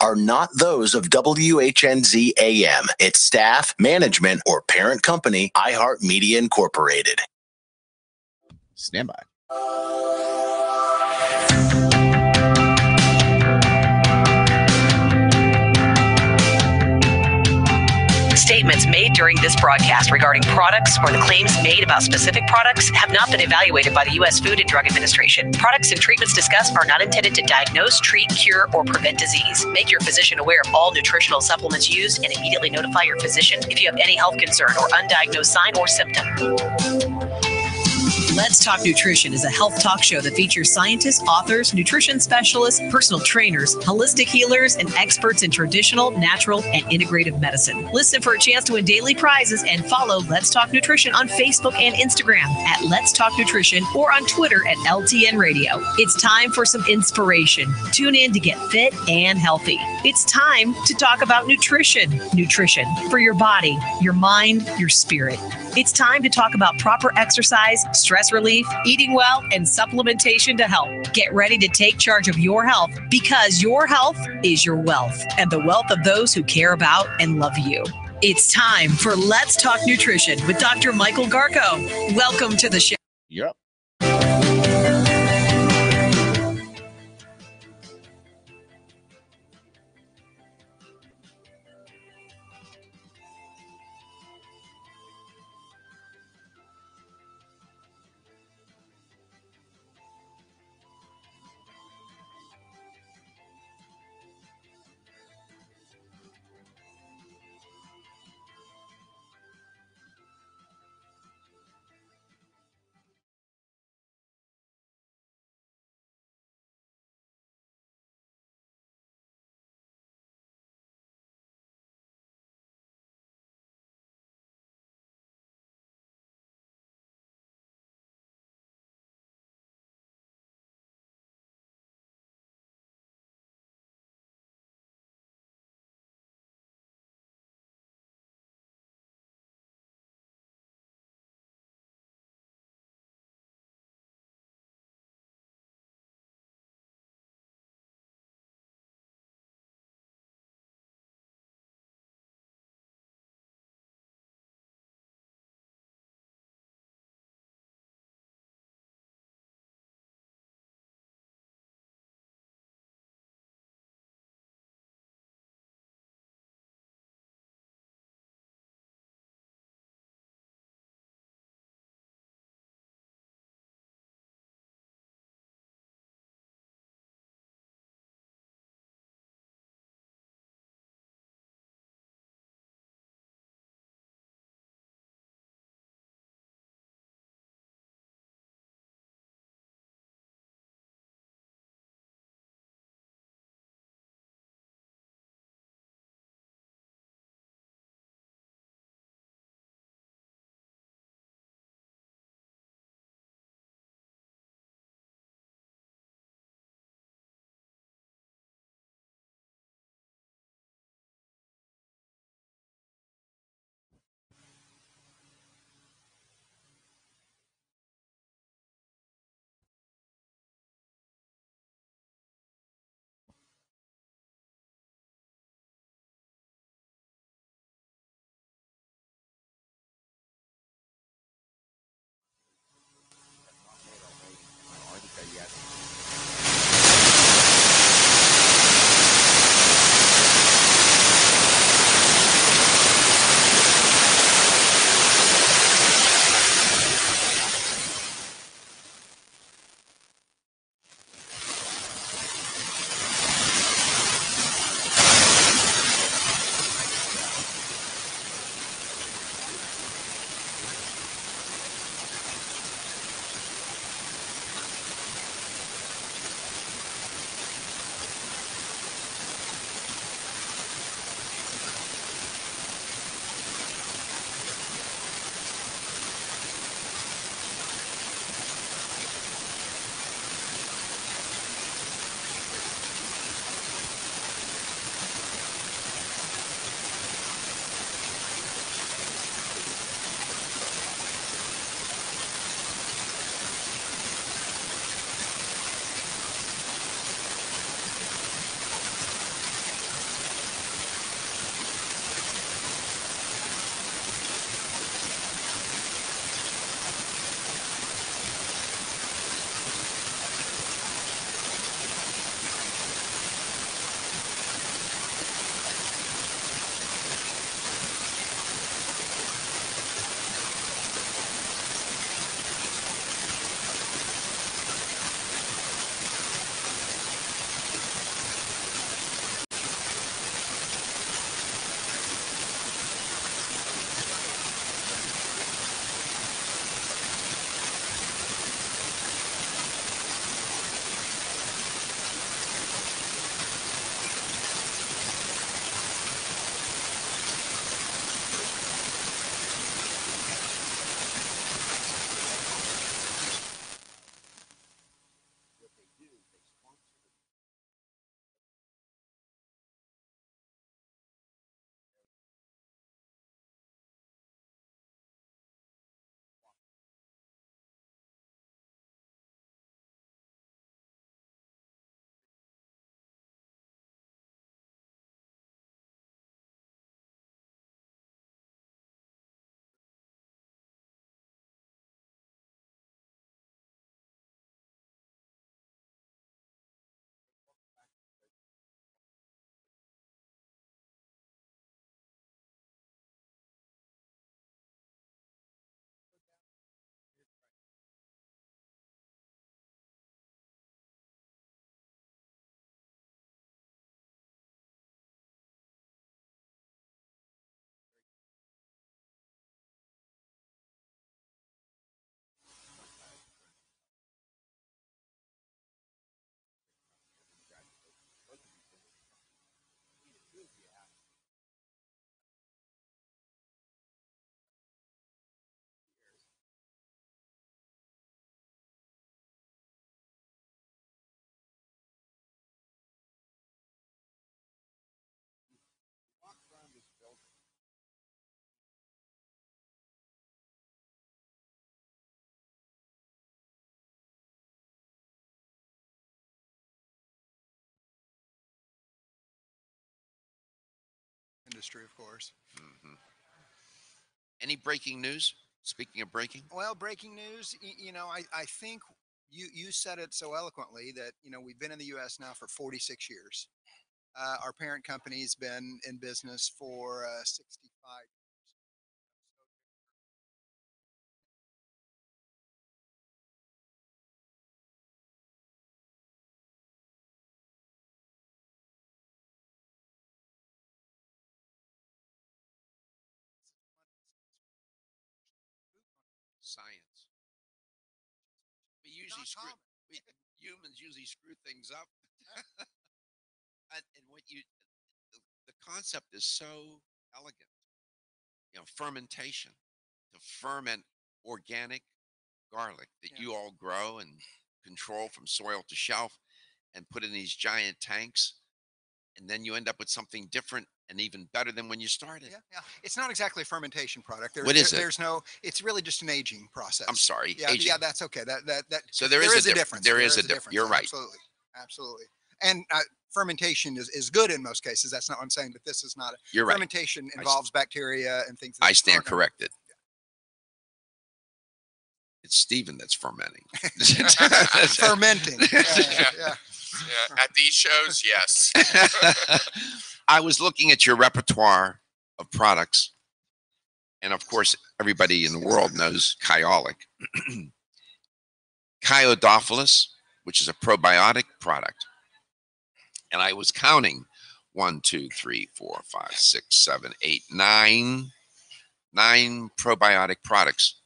are not those of WHNZ AM, its staff, management, or parent company, iHeartMedia Incorporated. Stand by. Statements made during this broadcast regarding products or the claims made about specific products have not been evaluated by the U.S. Food and Drug Administration. Products and treatments discussed are not intended to diagnose, treat, cure, or prevent disease. Make your physician aware of all nutritional supplements used and immediately notify your physician if you have any health concern or undiagnosed sign or symptom. Let's Talk Nutrition is a health talk show that features scientists, authors, nutrition specialists, personal trainers, holistic healers, and experts in traditional, natural, and integrative medicine. Listen for a chance to win daily prizes and follow Let's Talk Nutrition on Facebook and Instagram at Let's Talk Nutrition or on Twitter at LTN Radio. It's time for some inspiration. Tune in to get fit and healthy. It's time to talk about nutrition. Nutrition for your body, your mind, your spirit. It's time to talk about proper exercise, stress relief, eating well, and supplementation to help. Get ready to take charge of your health because your health is your wealth and the wealth of those who care about and love you. It's time for Let's Talk Nutrition with Dr. Michael Garko. Welcome to the show. Yep. industry, of course. Mm-hmm. Any breaking news? Speaking of breaking, Well, breaking news. I think you said it so eloquently that we've been in the U.S. now for 46 years. Our parent company's been in business for 65. science. We, humans usually screw things up. And what the concept is so elegant. Fermentation, to ferment organic garlic that Yeah. you all grow and control from soil to shelf and put in these giant tanks. And then you end up with something different and even better than when you started. Yeah. It's not exactly a fermentation product. What is it? There's no. It's really just an aging process. I'm sorry. Yeah, aging. yeah, that's okay. So there is a difference. There is a difference. You're right. Absolutely. And fermentation is good in most cases. That's not what I'm saying. But this is not. You're right. Fermentation involves bacteria and things. I stand corrected. It's Stephen that's fermenting. Fermenting. Yeah. At these shows, yes. I was looking at your repertoire of products, and of course, everybody in the world knows Kyolic. Kyo-Dopholis, which is a probiotic product. And I was counting 1, 2, 3, 4, 5, 6, 7, 8, 9 probiotic products.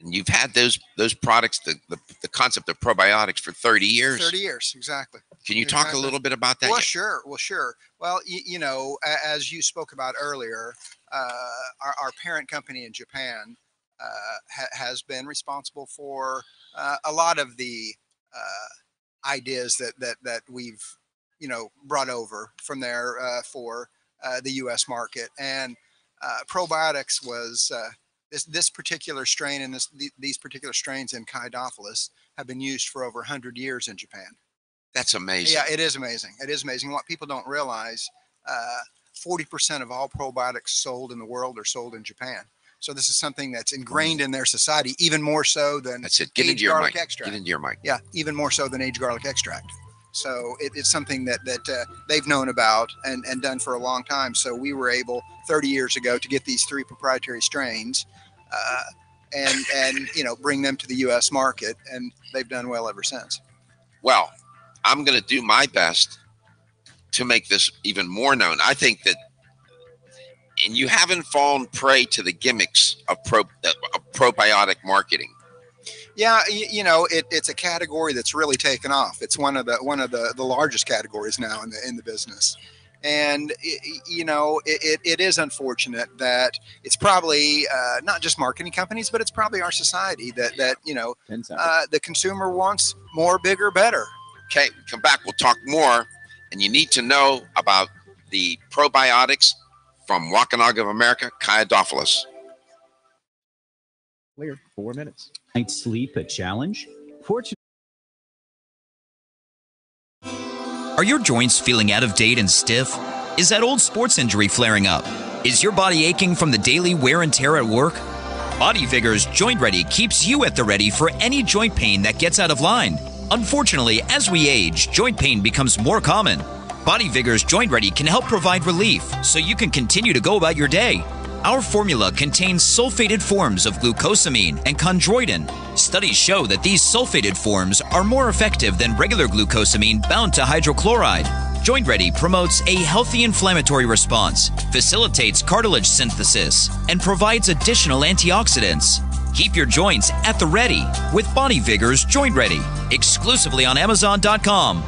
And you've had those products, the concept of probiotics for 30 years. 30 years, exactly. Can you talk a little bit about that? Well, sure. Well, as you spoke about earlier, our parent company in Japan has been responsible for a lot of the ideas that we've brought over from there for the U.S. market. And probiotics was this particular strain and these particular strains in Kyo-Dopholis have been used for over 100 years in Japan. That's amazing. Yeah, it is amazing. It is amazing. What people don't realize, 40% of all probiotics sold in the world are sold in Japan. So this is something that's ingrained in their society, even more so than aged garlic extract. Get into your mic. Yeah, even more so than aged garlic extract. So it's something that they've known about and done for a long time. So we were able 30 years ago to get these 3 proprietary strains and bring them to the U.S. market, and they've done well ever since. Well, I'm going to do my best to make this even more known. I think that, and you haven't fallen prey to the gimmicks of probiotic marketing. Yeah, it's a category that's really taken off. It's one of the largest categories now in the business, and it is unfortunate that it's probably not just marketing companies, but it's probably our society that the consumer wants more, bigger, better. Okay, come back. We'll talk more, and you need to know about the probiotics from Wampanoag of America, Kyo-Dopholis. Clear. 4 minutes. Night's sleep a challenge? Are your joints feeling out of date and stiff? Is that old sports injury flaring up? Is your body aching from the daily wear and tear at work? Body Vigor's Joint Ready keeps you at the ready for any joint pain that gets out of line. Unfortunately, as we age, joint pain becomes more common. Body Vigor's Joint Ready can help provide relief so you can continue to go about your day. Our formula contains sulfated forms of glucosamine and chondroitin. Studies show that these sulfated forms are more effective than regular glucosamine bound to hydrochloride. Joint Ready promotes a healthy inflammatory response, facilitates cartilage synthesis, and provides additional antioxidants. Keep your joints at the ready with Body Vigor's Joint Ready, exclusively on Amazon.com.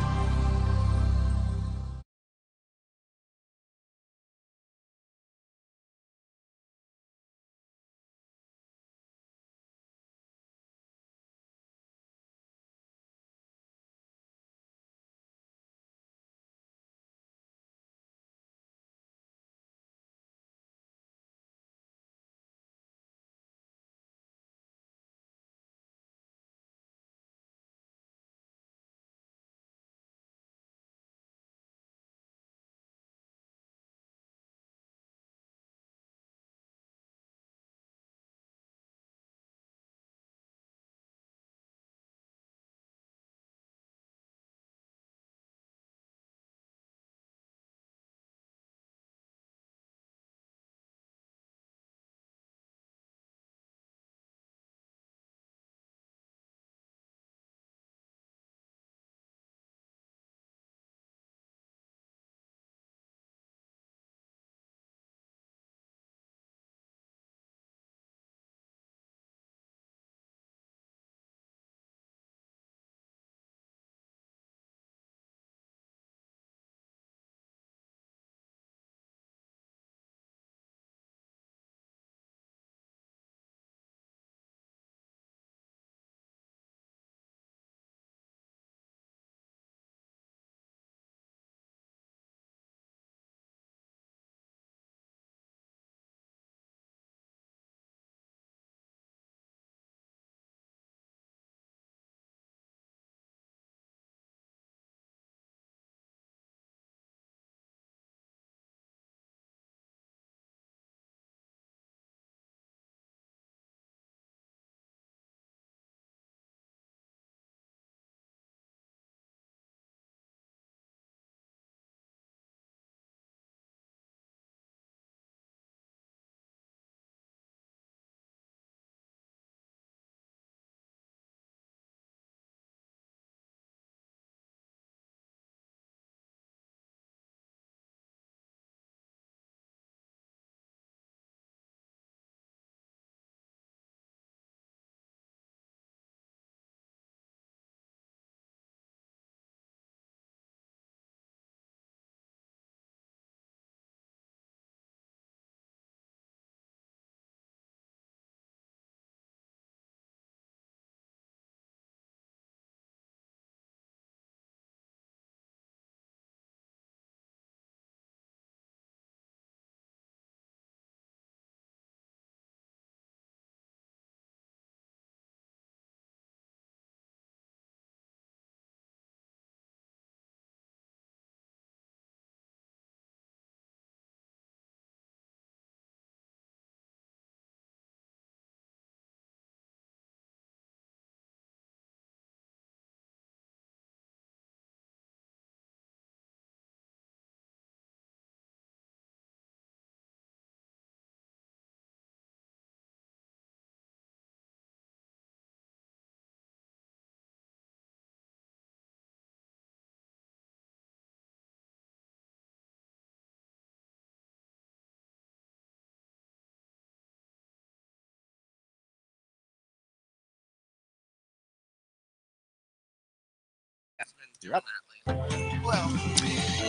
You're up. Well,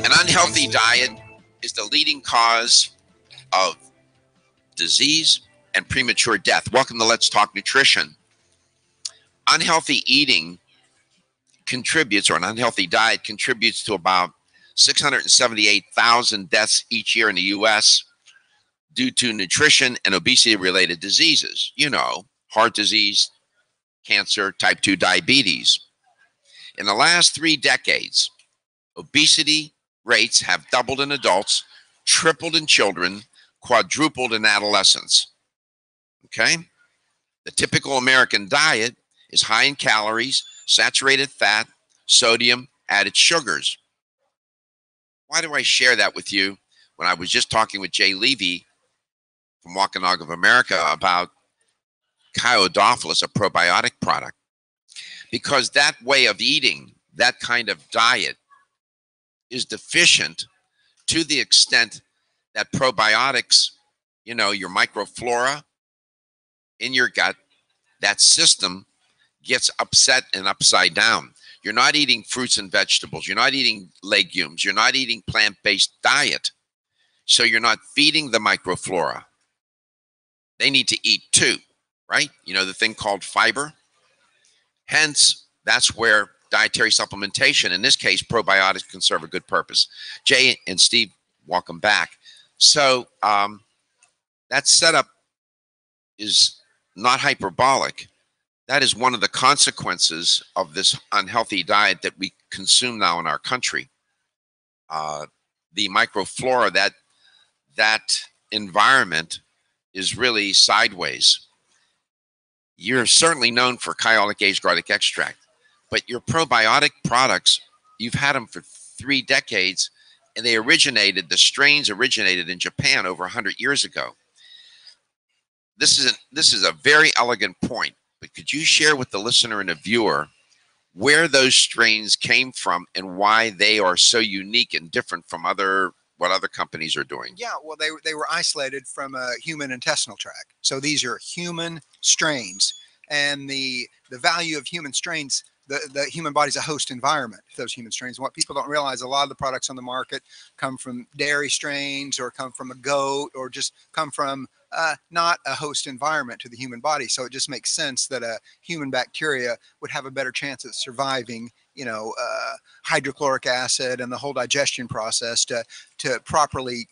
An unhealthy diet is the leading cause of disease and premature death. Welcome to Let's Talk Nutrition. Unhealthy eating contributes, or an unhealthy diet contributes to about 678,000 deaths each year in the U.S. due to nutrition and obesity-related diseases. You know, heart disease, cancer, type 2 diabetes. In the last 3 decades, obesity rates have doubled in adults, tripled in children, quadrupled in adolescents. Okay? The typical American diet is high in calories, saturated fat, sodium, added sugars. Why do I share that with you when I was just talking with Jay Levy from Wampanoag of America about Kyo-Dopholis, a probiotic product? Because that way of eating, that kind of diet, is deficient to the extent that probiotics, you know, your microflora in your gut, that system gets upset and upside down. You're not eating fruits and vegetables. You're not eating legumes. You're not eating plant-based diet. So you're not feeding the microflora. They need to eat too, right? You know, the thing called fiber. Hence, that's where dietary supplementation, in this case, probiotics, can serve a good purpose. Jay and Steve, welcome back. So that setup is not hyperbolic. That is one of the consequences of this unhealthy diet that we consume now in our country. The microflora, that environment is really sideways. You're certainly known for Kyolic aged garlic extract, but your probiotic products, you've had them for 3 decades, and the strains originated in Japan over 100 years ago. This is a very elegant point, but could you share with the listener and the viewer where those strains came from and why they are so unique and different from what other companies are doing? yeah, well, they were isolated from a human intestinal tract. So these are human strains, and the value of human strains, the human body's a host environment for those human strains. And what people don't realize, a lot of the products on the market come from dairy strains, or come from a goat, or just come from not a host environment to the human body. So it just makes sense that a human bacteria would have a better chance at surviving, you know, hydrochloric acid and the whole digestion process to properly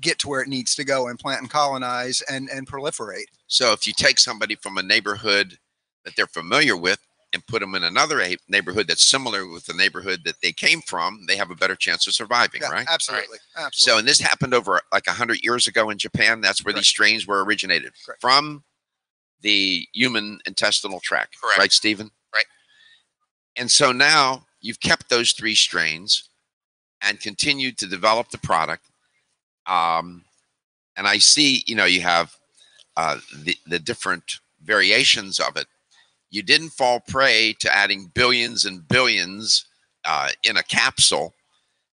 get to where it needs to go and plant and colonize and proliferate. So if you take somebody from a neighborhood that they're familiar with and put them in another neighborhood that's similar with the neighborhood that they came from, they have a better chance of surviving, Yeah, right? absolutely. Right. Absolutely. So, and this happened over like 100 years ago in Japan. That's where Correct. these strains were originated. Correct. From the human intestinal tract. Correct. Right, Stephen? Right. And so now you've kept those 3 strains and continued to develop the product. And I see, you know, you have the different variations of it. You didn't fall prey to adding billions and billions in a capsule.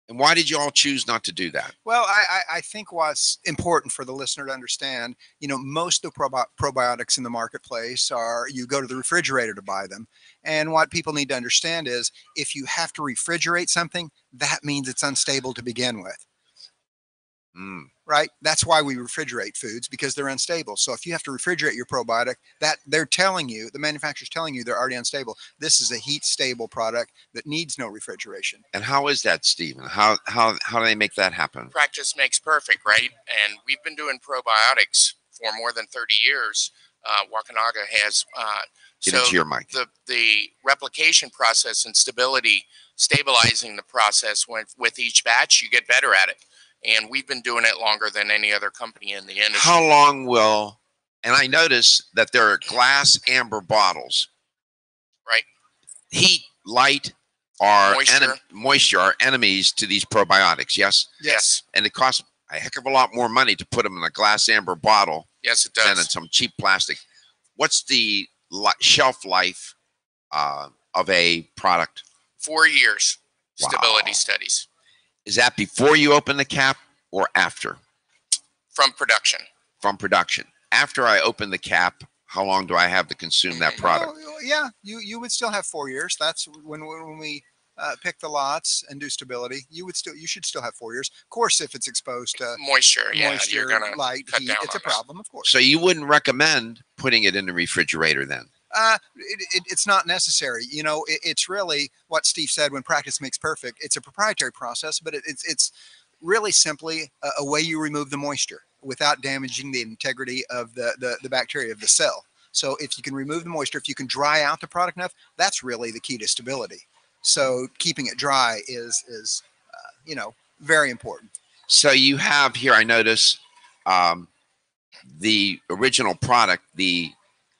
And why did you all choose not to do that? Well, I think what's important for the listener to understand, you know, most of the probiotics in the marketplace are, you go to the refrigerator to buy them. And what people need to understand is, if you have to refrigerate something, that means it's unstable to begin with. Right? That's why we refrigerate foods, because they're unstable. So if you have to refrigerate your probiotic, that they're telling you, the manufacturer's telling you they're already unstable. This is a heat stable product that needs no refrigeration. And how is that, Stephen? How do they make that happen? Practice makes perfect, right? And we've been doing probiotics for more than 30 years. Wampanoag has Get into your mic. The replication process and stabilizing the process with each batch, you get better at it. And we've been doing it longer than any other company in the industry. How long will, and I notice that there are glass amber bottles. Right. Heat, light, are moisture are enemies to these probiotics, yes? Yes. And it costs a heck of a lot more money to put them in a glass amber bottle. Yes, it does. Than in some cheap plastic. What's the shelf life of a product? 4 years. Wow. Stability studies. Is that before you open the cap or after? From production. From production. After I open the cap, how long do I have to consume that product? Yeah, you would still have 4 years. That's when pick the lots and do stability, you should still have 4 years. Of course, if it's exposed to Moisture, yeah, moisture, you're gonna light, cut heat, down it's on a problem, of course. So you wouldn't recommend putting it in the refrigerator then? It's not necessary. You know, it's really what Steve said, when practice makes perfect. It's a proprietary process, but it's really simply a way you remove the moisture without damaging the integrity of the bacteria of the cell. So if you can remove the moisture, if you can dry out the product enough, that's really the key to stability. So keeping it dry is you know, very important. So you have here, I notice, the original product, the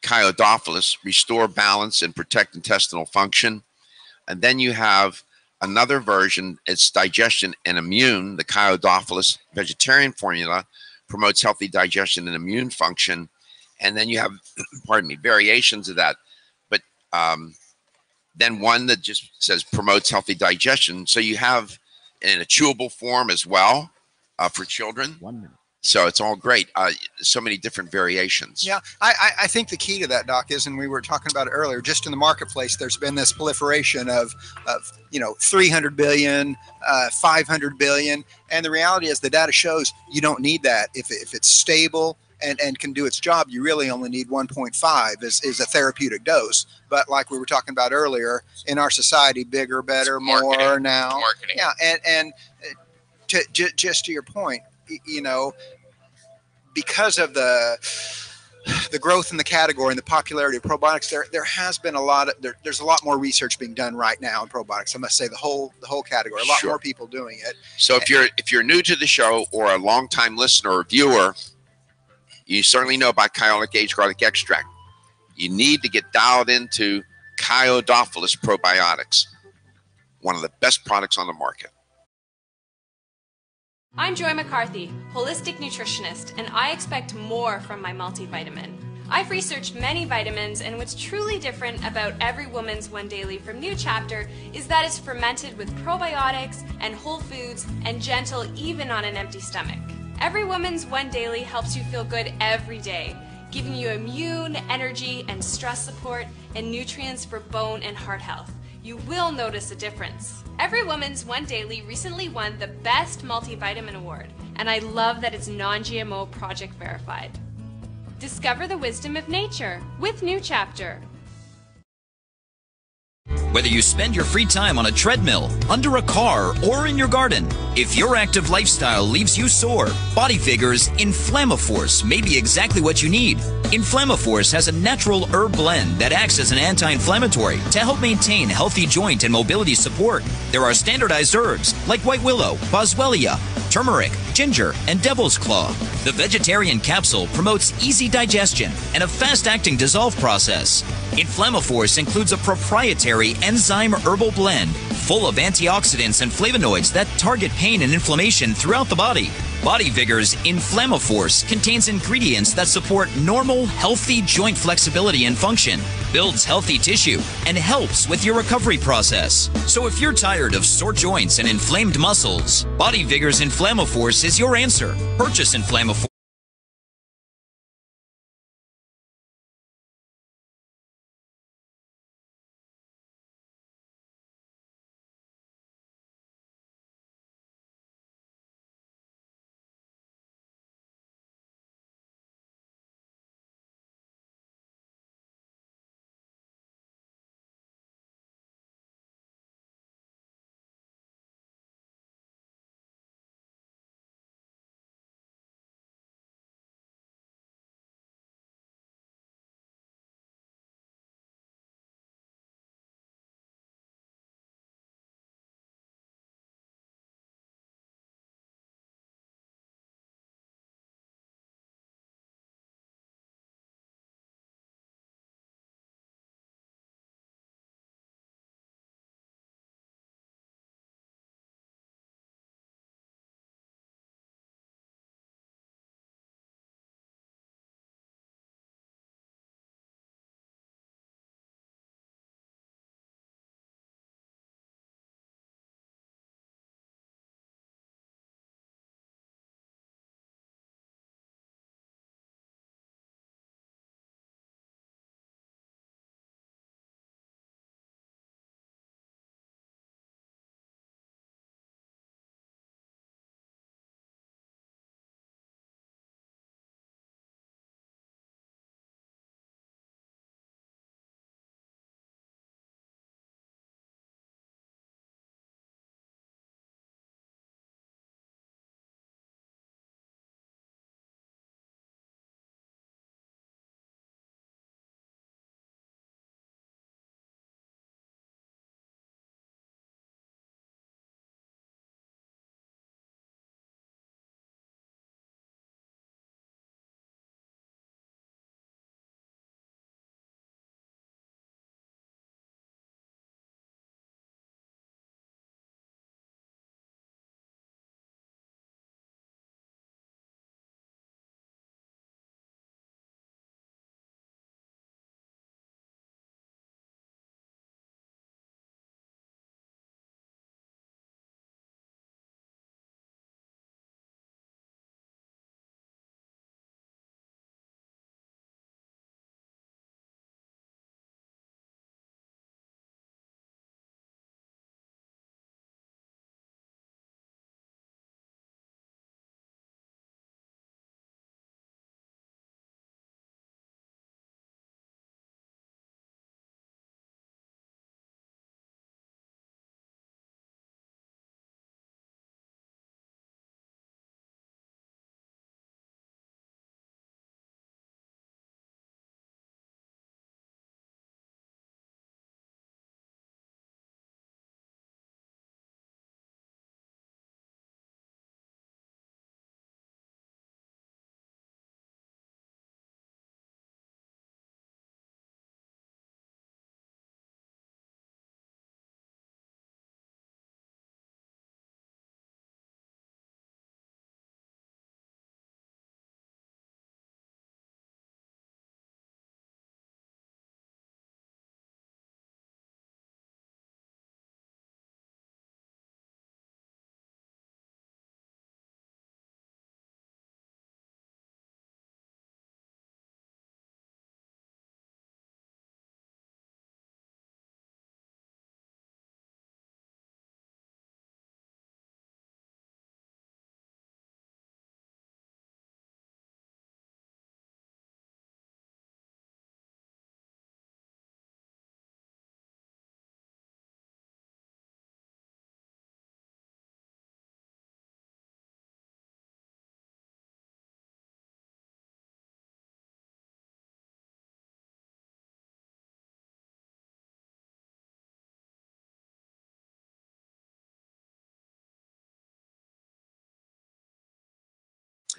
Kyo-Dopholis, restore balance and protect intestinal function. And then you have another version, it's digestion and immune. The Kyo-Dopholis vegetarian formula promotes healthy digestion and immune function. And then you have, pardon me, variations of that. But then one that just says promotes healthy digestion. So you have in a chewable form as well for children. 1 minute. So it's all great. So many different variations. Yeah, I think the key to that, Doc, is, and we were talking about it earlier, just in the marketplace, there's been this proliferation of you know, 300 billion, 500 billion. And the reality is the data shows you don't need that. If it's stable and can do its job, you really only need 1.5 is a therapeutic dose. But like we were talking about earlier, in our society, bigger, better, more now. Marketing. Yeah, and just to your point, you know, because of the growth in the category and the popularity of probiotics, there has been a lot of there's a lot more research being done right now in probiotics. I must say the whole category, a lot more people doing it. So if you're new to the show or a longtime listener or viewer, you certainly know about Kyolic aged garlic extract. You need to get dialed into Kyo-Dopholis probiotics, one of the best products on the market. I'm Joy McCarthy, holistic nutritionist, and I expect more from my multivitamin. I've researched many vitamins, and what's truly different about Every Woman's One Daily from New Chapter is that it's fermented with probiotics and whole foods and gentle even on an empty stomach. Every Woman's One Daily helps you feel good every day, giving you immune, energy, and stress support, and nutrients for bone and heart health. You will notice a difference. Every Woman's One Daily recently won the Best Multivitamin Award, and I love that it's non-GMO project verified. Discover the wisdom of nature with New Chapter. Whether you spend your free time on a treadmill, under a car, or in your garden, if your active lifestyle leaves you sore, Body Vigor's Inflammaforce may be exactly what you need. Inflammaforce has a natural herb blend that acts as an anti-inflammatory to help maintain healthy joint and mobility support. There are standardized herbs like white willow, boswellia, turmeric, ginger, and devil's claw. The vegetarian capsule promotes easy digestion and a fast-acting dissolve process. Inflammaforce includes a proprietary enzyme herbal blend full of antioxidants and flavonoids that target pain and inflammation throughout the body. Body Vigor's Inflammaforce contains ingredients that support normal, healthy joint flexibility and function, builds healthy tissue, and helps with your recovery process. So if you're tired of sore joints and inflamed muscles, Body Vigor's Inflammaforce is your answer. Purchase Inflammaforce.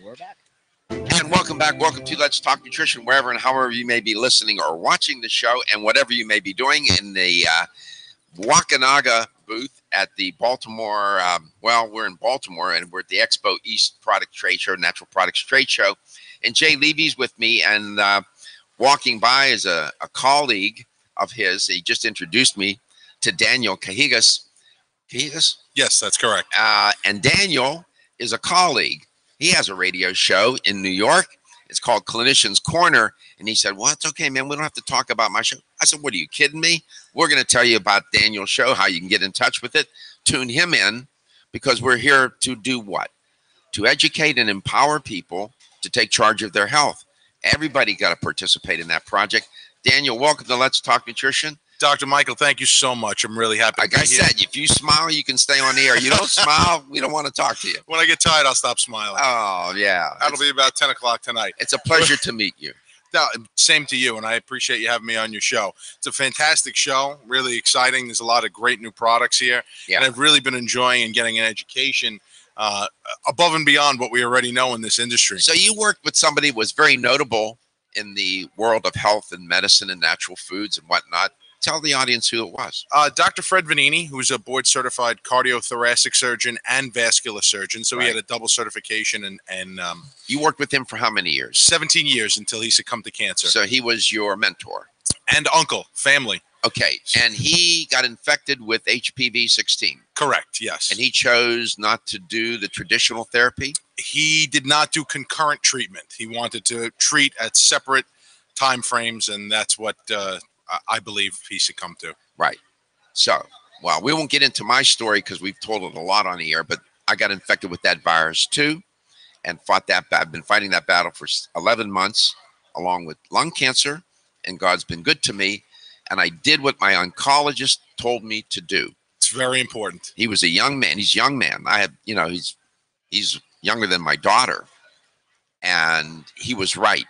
We're back. And welcome back. Welcome to Let's Talk Nutrition, wherever and however you may be listening or watching the show, and whatever you may be doing in the Wakanaga booth at the Baltimore. We're in Baltimore, and we're at the Expo East Product Trade Show, Natural Products Trade Show. And Jay Levy's with me, and walking by is a colleague of his. He just introduced me to Daniel Cajigas. Cajigas? Yes, that's correct. And Daniel is a colleague. He has a radio show in New York. It's called Clinician's Corner. And he said, well, it's okay, man. We don't have to talk about my show. I said, what, are you kidding me? We're going to tell you about Daniel's show, how you can get in touch with it. Tune him in, because we're here to do what? To educate and empower people to take charge of their health. Everybody got to participate in that project. Daniel, welcome to Let's Talk Nutrition. Dr. Michael, thank you so much. I'm really happy. Like I said, if you smile, you can stay on the air. You don't smile, we don't want to talk to you. When I get tired, I'll stop smiling. Oh, yeah. That'll be about 10 o'clock tonight. It's a pleasure to meet you. No, same to you, and I appreciate you having me on your show. It's a fantastic show, really exciting. There's a lot of great new products here, and I've really been enjoying and getting an education above and beyond what we already know in this industry. So you worked with somebody who was very notable in the world of health and medicine and natural foods and whatnot. Tell the audience who it was. Dr. Fred Vanini, who's a board-certified cardiothoracic surgeon and vascular surgeon. So he had a double certification. And you worked with him for how many years? 17 years, until he succumbed to cancer. So he was your mentor? And uncle, family. Okay. And he got infected with HPV-16. Correct, yes. And he chose not to do the traditional therapy? He did not do concurrent treatment. He wanted to treat at separate time frames, and that's what I believe he succumbed to. Right. So, well, we won't get into my story because we've told it a lot on the air, but I got infected with that virus too and fought that. I've been fighting that battle for 11 months along with lung cancer, and God's been good to me. And I did what my oncologist told me to do. It's very important. He was a young man. He's a young man. I have, you know, he's younger than my daughter, and he was right.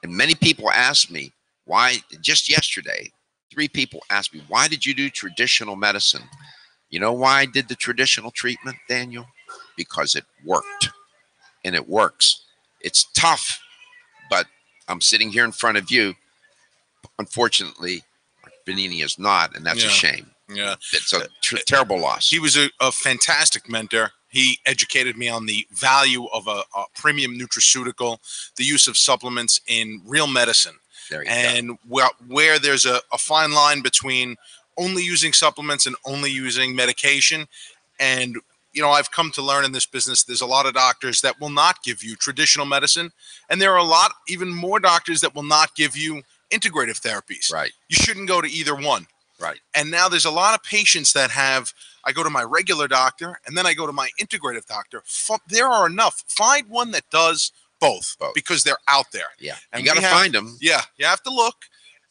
And many people ask me, why, just yesterday, 3 people asked me, why did you do traditional medicine? You know why I did the traditional treatment, Daniel? Because it worked, and it works. It's tough, but I'm sitting here in front of you. Unfortunately, Vanini is not, and that's a shame. Yeah. It's a terrible loss. He was a fantastic mentor. He educated me on the value of a premium nutraceutical, the use of supplements in real medicine. And where there's a fine line between only using supplements and only using medication. And, you know, I've come to learn in this business, there's a lot of doctors that will not give you traditional medicine. And there are a lot, even more doctors that will not give you integrative therapies. Right. You shouldn't go to either one. Right. And now there's a lot of patients that have, I go to my regular doctor and then I go to my integrative doctor. There are enough. Find one that does both. Because they're out there. Yeah. And you got to find them. Yeah. You have to look.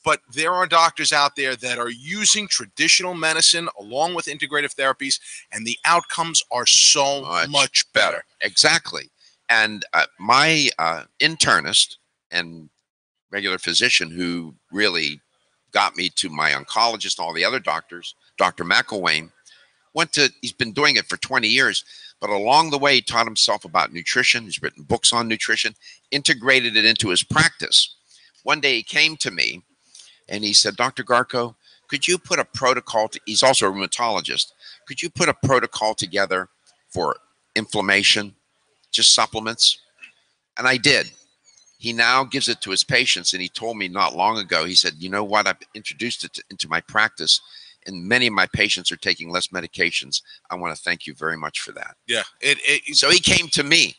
But there are doctors out there that are using traditional medicine along with integrative therapies, and the outcomes are so much better. Exactly. And my internist and regular physician who really got me to my oncologist and all the other doctors, Dr. McElwain, he's been doing it for 20 years, but along the way, he taught himself about nutrition. He's written books on nutrition, integrated it into his practice. One day he came to me and he said, Dr. Garko, could you put a protocol, he's also a rheumatologist, could you put a protocol together for inflammation, just supplements? And I did. He now gives it to his patients, and he told me not long ago, he said, you know what, I've introduced it into my practice, and many of my patients are taking less medications. I want to thank you very much for that. Yeah. So he came to me.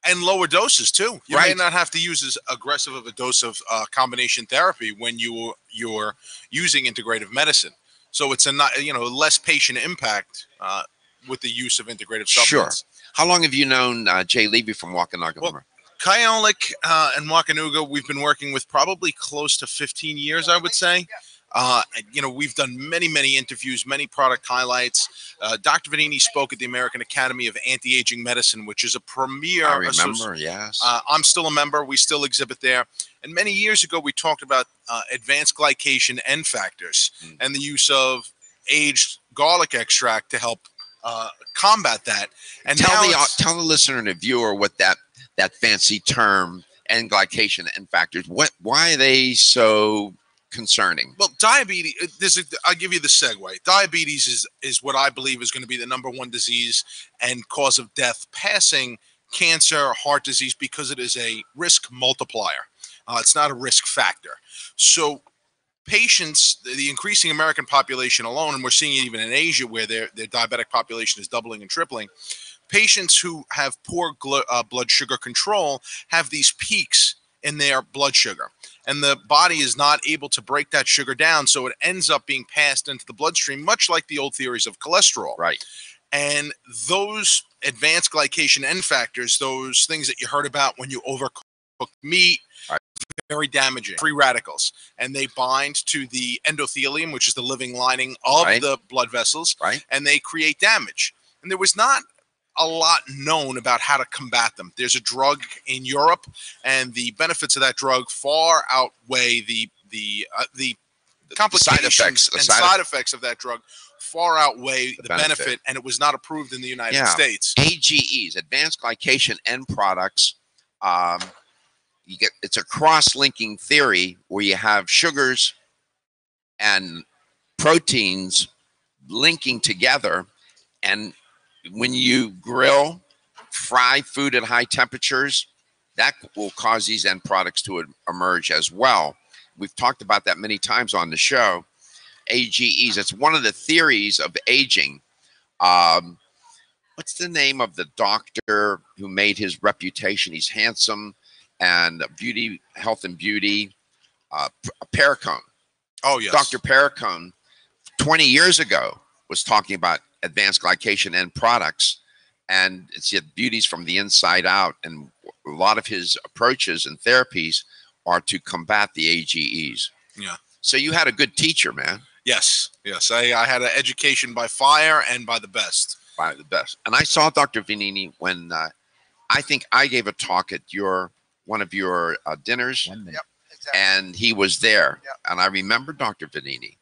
And lower doses too. You may not have to use as aggressive of a dose of combination therapy when you're using integrative medicine. So it's less patient impact with the use of integrative supplements. Sure. How long have you known Jay Levy from Wakanaga? Well, Kyolic and Wakanaga, we've been working with probably close to 15 years, I would say. We've done many interviews, many product highlights. Dr. Vanini spoke at the American Academy of Anti-Aging Medicine, which is a premier. I remember, yes. I'm still a member. We still exhibit there. And many years ago, we talked about advanced glycation end factors and the use of aged garlic extract to help combat that. And tell the listener and the viewer what that fancy term N glycation N factors. Why are they so concerning? Well, diabetes. I'll give you the segue. Diabetes is what I believe is going to be the #1 disease and cause of death, passing cancer, heart disease, because it is a risk multiplier. It's not a risk factor. So patients, the increasing American population alone, and we're seeing it even in Asia where their diabetic population is doubling and tripling, patients who have poor blood sugar control have these peaks in their blood sugar. And the body is not able to break that sugar down, so it ends up being passed into the bloodstream, much like the old theories of cholesterol. Right. And those advanced glycation N factors, those things that you heard about when you overcook meat, right, very damaging. Free radicals. And they bind to the endothelium, which is the living lining of right, the blood vessels, right, and they create damage. And there was not a lot known about how to combat them. There's a drug in Europe, and the benefits of that drug far outweigh the complications side effects of that drug far outweigh the benefit, and it was not approved in the United States. AGEs, advanced glycation end products. It's a cross-linking theory where you have sugars and proteins linking together, and when you grill, fry food at high temperatures, that will cause these end products to emerge as well. We've talked about that many times on the show. AGEs, it's one of the theories of aging. What's the name of the doctor who made his reputation? He's handsome and beauty, health and beauty. Perricone. Oh, yes. Dr. Perricone, 20 years ago, was talking about advanced glycation end products, and it's beauties from the inside out. And a lot of his approaches and therapies are to combat the AGEs. Yeah. So you had a good teacher, man. Yes. Yes. I had an education by fire and by the best. By the best. And I saw Dr. Vanini when I think I gave a talk at one of your dinners. Yep, exactly. And he was there. Yep. And I remember Dr. Vanini.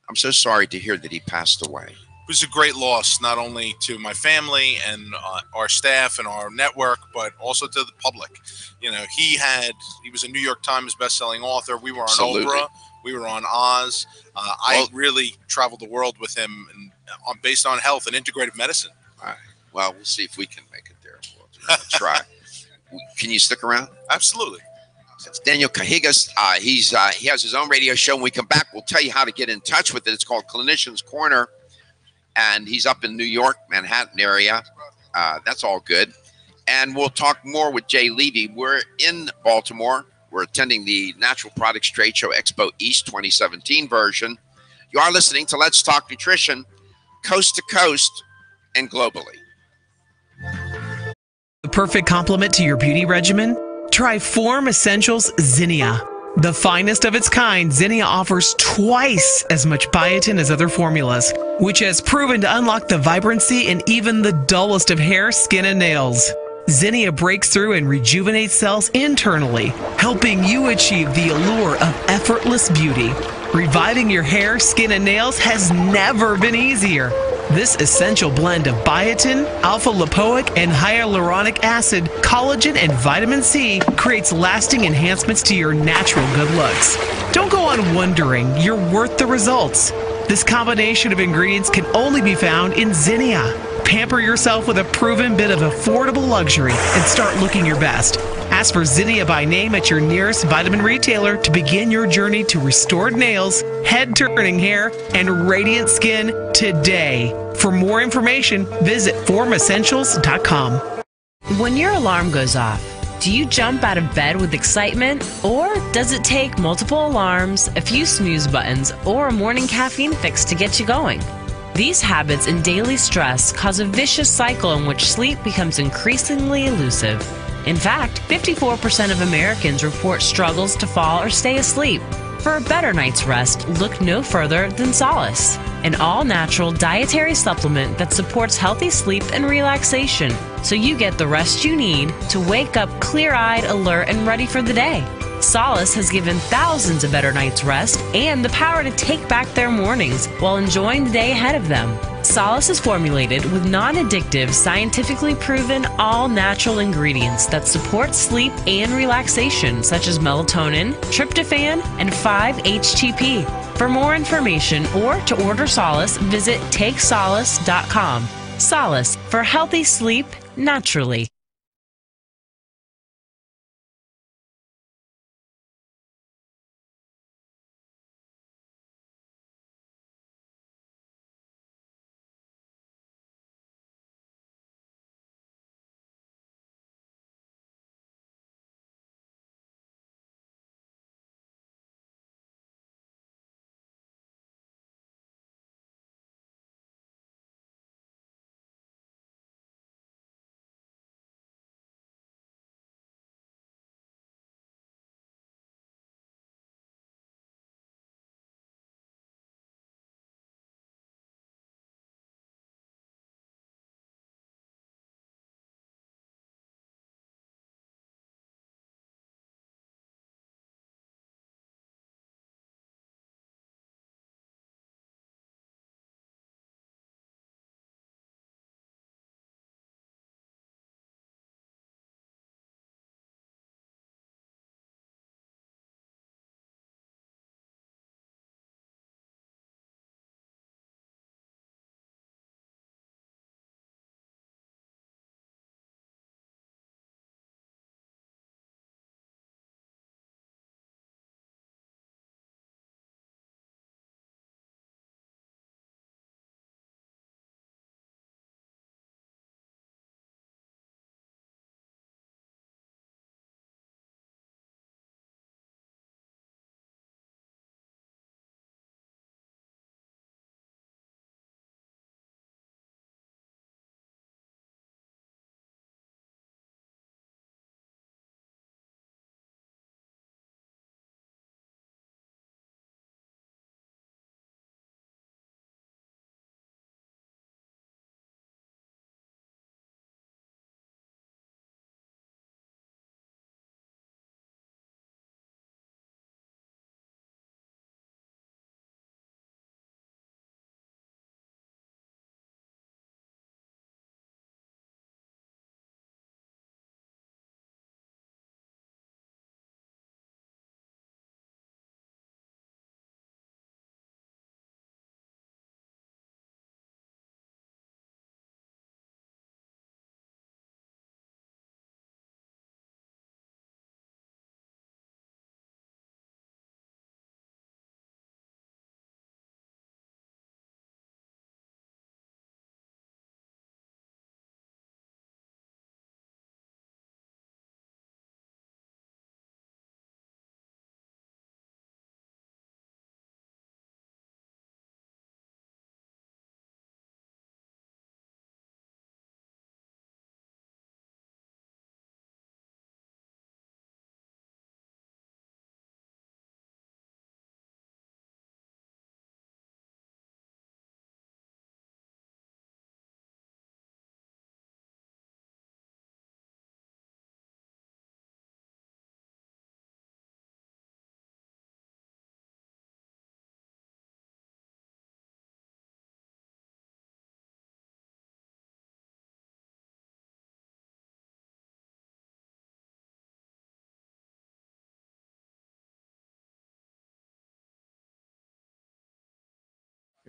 I'm so sorry to hear that he passed away. It was a great loss, not only to my family and our staff and our network, but also to the public. You know, he was a New York Times bestselling author. We were on Oprah. We were on Oz. I really traveled the world with him, and based on health and integrative medicine. All right. Well, we'll see if we can make it there. We'll try. Can you stick around? Absolutely. It's Daniel Cajigas. He has his own radio show. When we come back, we'll tell you how to get in touch with it. It's called Clinician's Corner. And he's up in New York, Manhattan area. That's all good. And we'll talk more with Jay Levy. We're in Baltimore. We're attending the Natural Products Trade Show Expo East 2017 version. You are listening to Let's Talk Nutrition, coast to coast and globally. The perfect complement to your beauty regimen? Try Form Essentials Zinnia. The finest of its kind, Zinnia offers twice as much biotin as other formulas, which has proven to unlock the vibrancy in even the dullest of hair, skin, and nails. Zinnia breaks through and rejuvenates cells internally, helping you achieve the allure of effortless beauty. Reviving your hair, skin, and nails has never been easier. This essential blend of biotin, alpha-lipoic, and hyaluronic acid, collagen, and vitamin C creates lasting enhancements to your natural good looks. Don't go on wondering. You're worth the results. This combination of ingredients can only be found in Zinnia. Pamper yourself with a proven bit of affordable luxury and start looking your best. Ask for Zinnia by name at your nearest vitamin retailer to begin your journey to restored nails, head-turning hair, and radiant skin today. For more information, visit formessentials.com. When your alarm goes off, do you jump out of bed with excitement? Or does it take multiple alarms, a few snooze buttons, or a morning caffeine fix to get you going? These habits and daily stress cause a vicious cycle in which sleep becomes increasingly elusive. In fact, 54% of Americans report struggles to fall or stay asleep. For a better night's rest, look no further than Solace, an all-natural dietary supplement that supports healthy sleep and relaxation, so you get the rest you need to wake up clear-eyed, alert, and ready for the day. Solace has given thousands a better night's rest and the power to take back their mornings while enjoying the day ahead of them. Solace is formulated with non-addictive, scientifically proven, all-natural ingredients that support sleep and relaxation, such as melatonin, tryptophan, and 5-HTP. For more information or to order Solace, visit takesolace.com. Solace for healthy sleep naturally.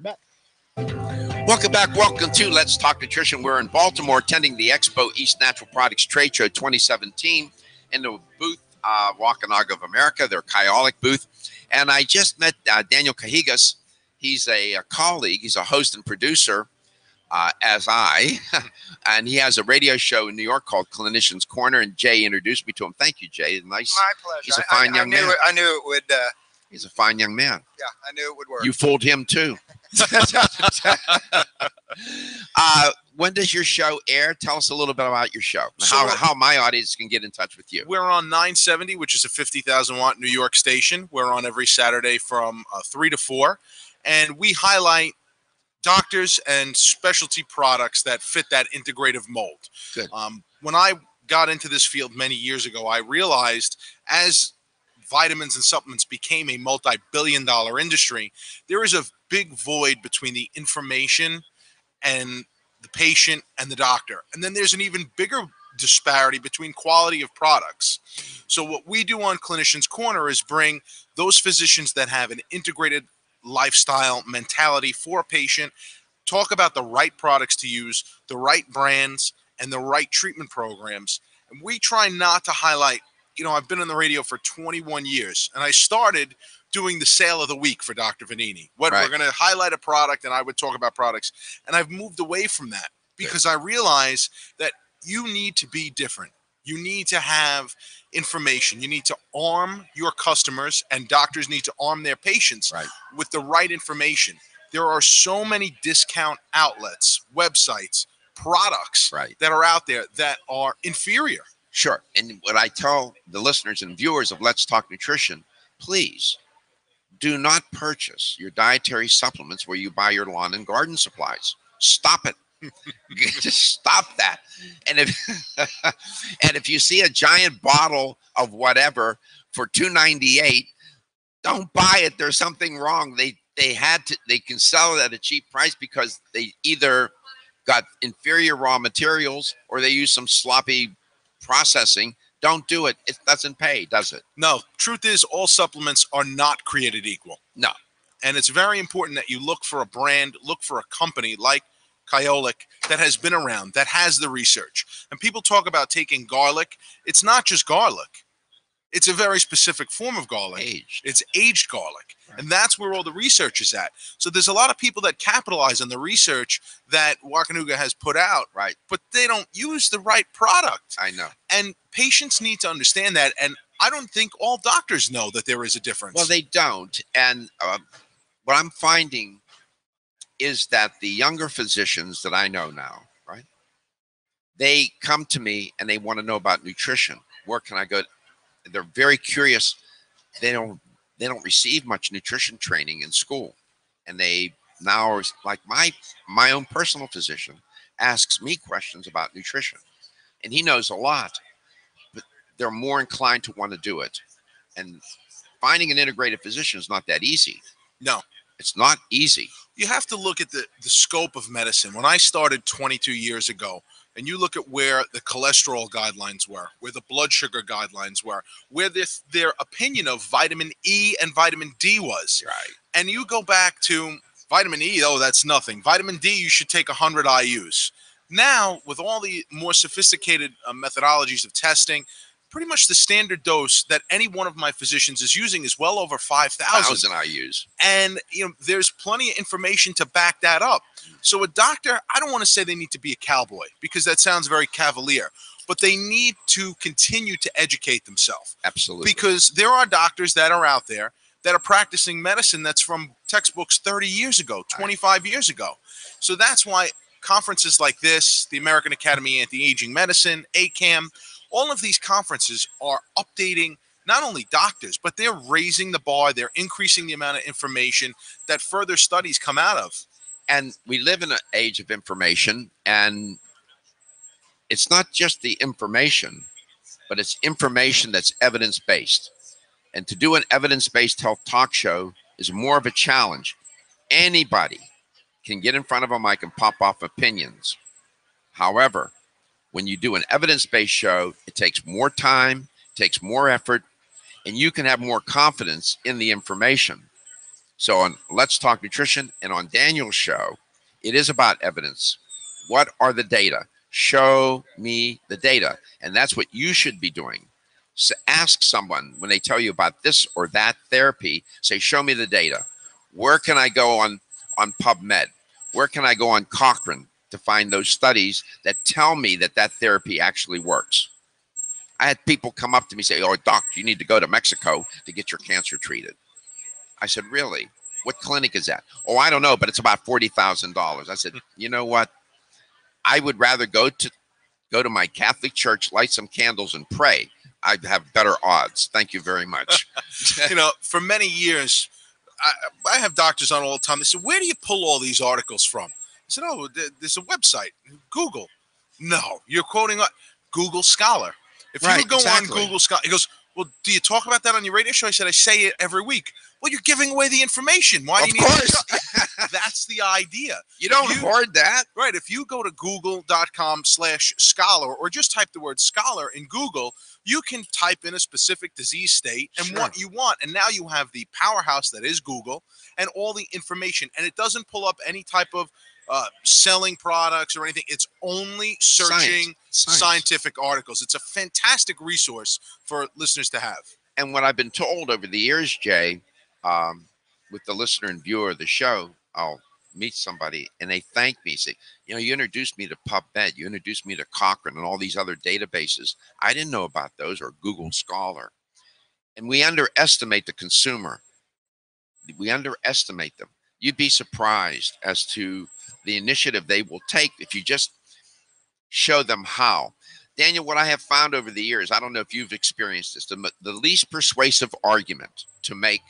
You're back. Welcome back. Welcome to Let's Talk Nutrition. We're in Baltimore attending the Expo East Natural Products Trade Show 2017 in the booth, Waukanaga of America, their Kyolic booth. And I just met Daniel Cajigas. He's a colleague. He's a host and producer, as I, and he has a radio show in New York called Clinician's Corner, and Jay introduced me to him. Thank you, Jay. Nice. My pleasure. He's a fine young man. I knew it would. He's a fine young man. Yeah, I knew it would work. You fooled him too. When does your show air? Tell us a little bit about your show. How my audience can get in touch with you. We're on 970, which is a 50,000 watt New York station. We're on every Saturday from 3 to 4, and we highlight doctors and specialty products that fit that integrative mold. Good. When I got into this field many years ago, I realized as vitamins and supplements became a multi-billion-dollar industry, there is a big void between the information and the patient and the doctor. And then there's an even bigger disparity between quality of products. So what we do on Clinicians Corner is bring those physicians that have an integrated lifestyle mentality for a patient, talk about the right products to use, the right brands, and the right treatment programs. And we try not to highlight, I've been on the radio for 21 years, and I started doing the sale of the week for Dr. Vanini. We're going to highlight a product, and I would talk about products. And I've moved away from that because I realize that you need to be different. You need to have information. You need to arm your customers, and doctors need to arm their patients with the right information. There are so many discount outlets, websites, products that are out there that are inferior. Sure. And what I tell the listeners and viewers of Let's Talk Nutrition, please do not purchase your dietary supplements where you buy your lawn and garden supplies. Stop it. Just stop that. And if you see a giant bottle of whatever for $2.98, don't buy it. There's something wrong. They can sell it at a cheap price because they either got inferior raw materials or they use some sloppy processing. Don't do it. It doesn't pay, does it? No. Truth is, all supplements are not created equal. No. And it's very important that you look for a brand, look for a company like Kyolic that has been around, that has the research. And people talk about taking garlic. It's not just garlic. It's a very specific form of garlic. It's aged garlic. And that's where all the research is at. So there's a lot of people that capitalize on the research that Wakanuga has put out, but they don't use the right product. I know. And patients need to understand that. And I don't think all doctors know that there is a difference. Well, they don't. And what I'm finding is that the younger physicians that I know now, they come to me and they want to know about nutrition. Where can I go? They're very curious. They don't receive much nutrition training in school, and they now are like my own personal physician asks me questions about nutrition, and he knows a lot, but they're more inclined to want to do it. And finding an integrated physician is not that easy. No, it's not easy. You have to look at the scope of medicine. When I started 22 years ago, and you look at where the cholesterol guidelines were, where the blood sugar guidelines were, where their opinion of vitamin E and vitamin D was. And you go back to vitamin E, oh, that's nothing. Vitamin D, you should take 100 IUs. Now, with all the more sophisticated methodologies of testing, pretty much the standard dose that any one of my physicians is using is well over 5,000 IUs. And there's plenty of information to back that up. So a doctor, I don't want to say they need to be a cowboy because that sounds very cavalier, but they need to continue to educate themselves. Absolutely. Because there are doctors that are out there that are practicing medicine that's from textbooks 30 years ago, 25 years ago. So that's why conferences like this, the American Academy of Anti-Aging Medicine, ACAM, all of these conferences are updating not only doctors, but they're raising the bar. They're increasing the amount of information that further studies come out of. And we live in an age of information, and it's not just the information, but it's information that's evidence-based. And to do an evidence-based health talk show is more of a challenge. Anybody can get in front of a mic and pop off opinions. However, when you do an evidence-based show, it takes more time, takes more effort, and you can have more confidence in the information. So on Let's Talk Nutrition and on Daniel's show, it is about evidence. What are the data? Show me the data. And that's what you should be doing. So ask someone when they tell you about this or that therapy, say, show me the data. Where can I go on PubMed? Where can I go on Cochrane to find those studies that tell me that that therapy actually works? I had people come up to me and say, oh, doc, you need to go to Mexico to get your cancer treated. I said, really? What clinic is that? Oh, I don't know, but it's about $40,000. I said, you know what? I would rather go to my Catholic church, light some candles, and pray. I'd have better odds. Thank you very much. For many years, I have doctors on all the time. They say, where do you pull all these articles from? I said, oh, there's a website, Google. No, you're quoting Google Scholar. If you go on Google Scholar, he goes, well, do you talk about that on your radio show? I said, I say it every week. Well, you're giving away the information. Why do you need to? That's the idea. You don't hoard that. Right. If you go to google.com/scholar or just type the word scholar in Google, you can type in a specific disease state and what you want. And now you have the powerhouse that is Google and all the information. And it doesn't pull up any type of selling products or anything. It's only searching scientific articles. It's a fantastic resource for listeners to have. And what I've been told over the years, Jay, with the listener and viewer of the show, I'll meet somebody and they thank me, say, you know, you introduced me to PubMed, you introduced me to Cochrane and all these other databases. I didn't know about those, or Google Scholar. And we underestimate the consumer. We underestimate them. You'd be surprised as to the initiative they will take if you just show them how. Daniel, what I have found over the years, I don't know if you've experienced this, the least persuasive argument to make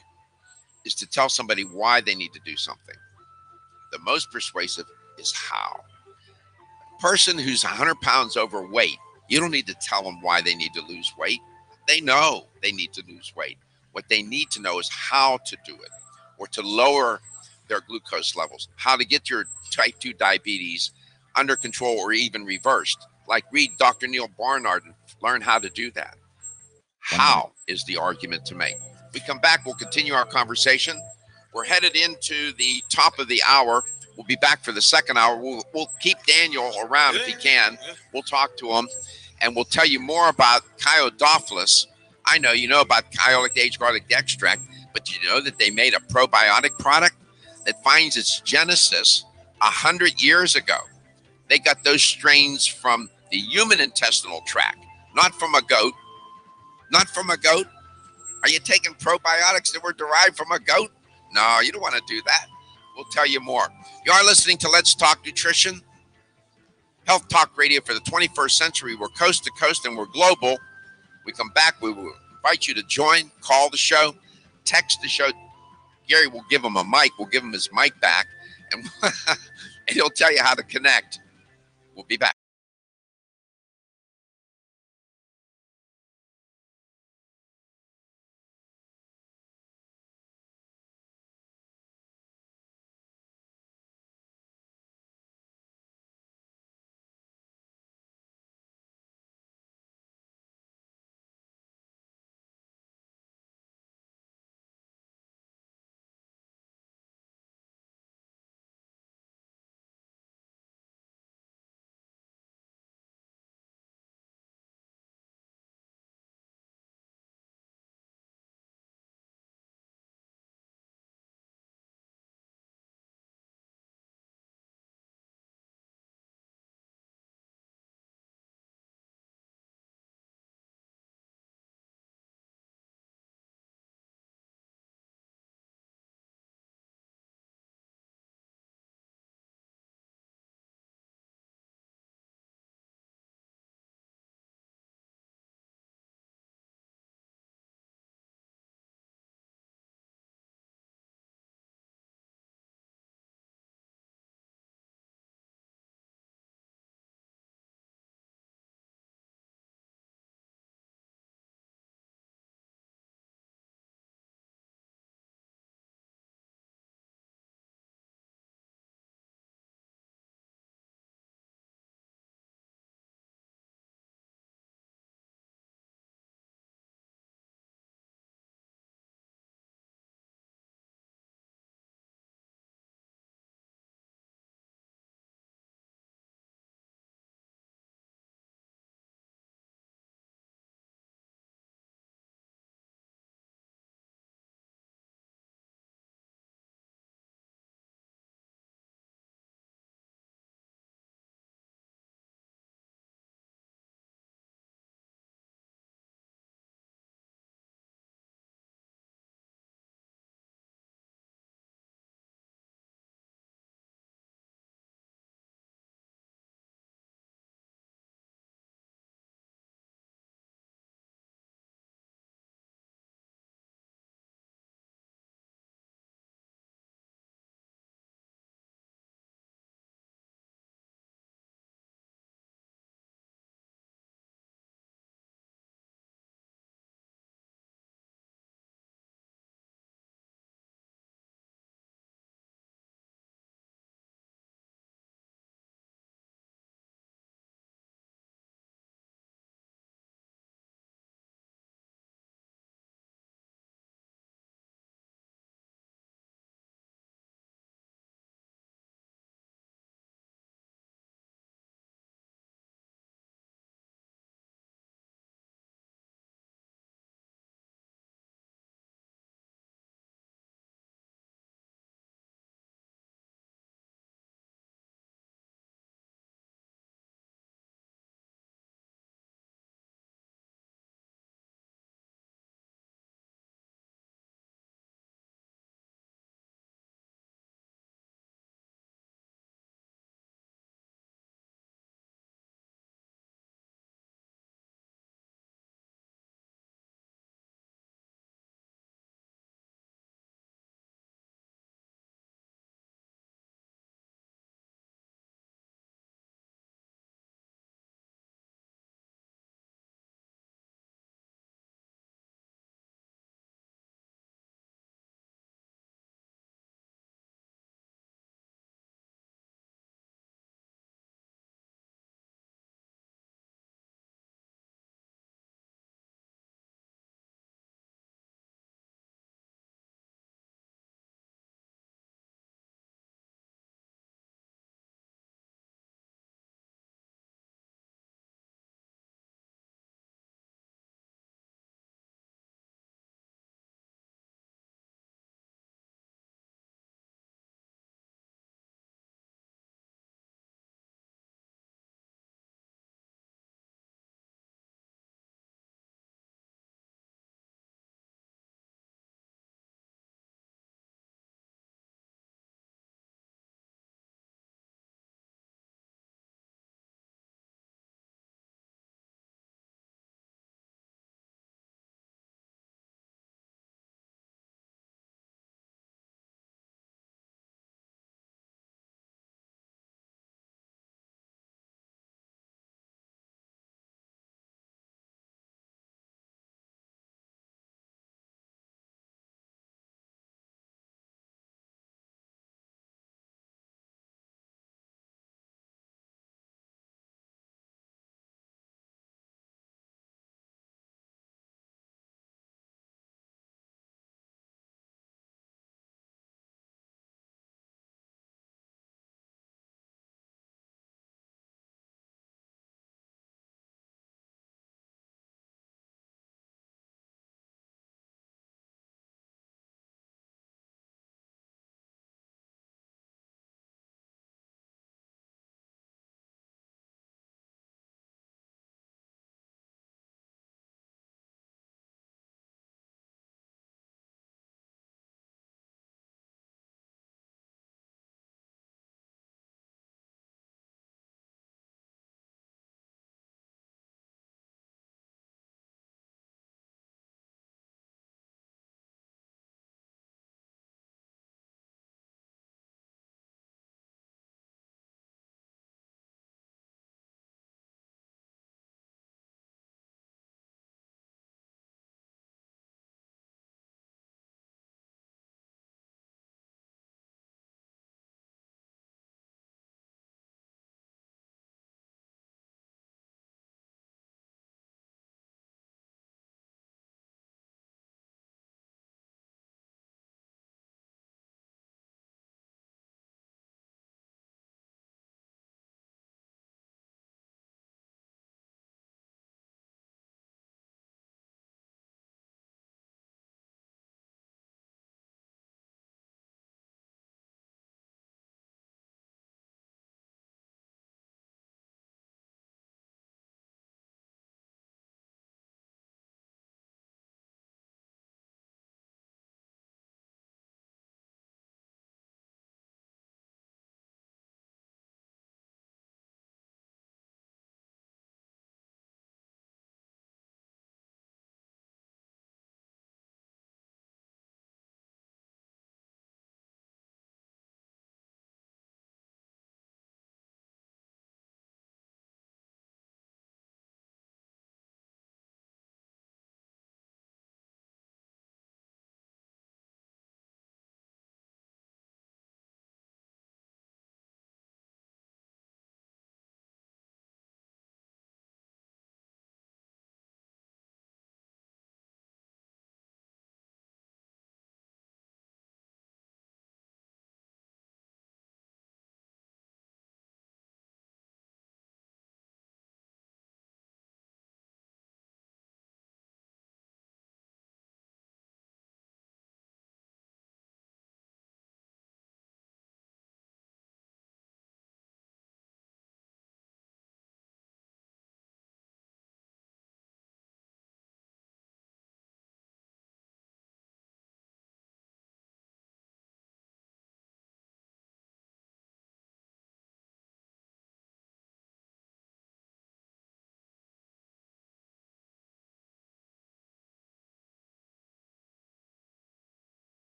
is to tell somebody why they need to do something. The most persuasive is how. A person who's 100 pounds overweight, you don't need to tell them why they need to lose weight. They know they need to lose weight. What they need to know is how to do it, or to lower their glucose levels, how to get your type 2 diabetes under control or even reversed. Like read Dr. Neil Barnard and learn how to do that. How is the argument to make? We come back, we'll continue our conversation. We're headed into the top of the hour. We'll be back for the second hour. We'll keep Daniel around if he can. We'll talk to him, and we'll tell you more about Kyo-Dopholis. I know you know about Kyolic aged garlic extract, but you know that they made a probiotic product that finds its genesis 100 years ago. They got those strains from the human intestinal tract, not from a goat. Not from a goat. Are you taking probiotics that were derived from a goat? No, you don't want to do that. We'll tell you more. You are listening to Let's Talk Nutrition, Health Talk Radio for the 21st century. We're coast to coast and we're global. We come back, we will invite you to join, call the show, text the show. Gary will give him a mic. We'll give him his mic back, and he'll tell you how to connect. We'll be back.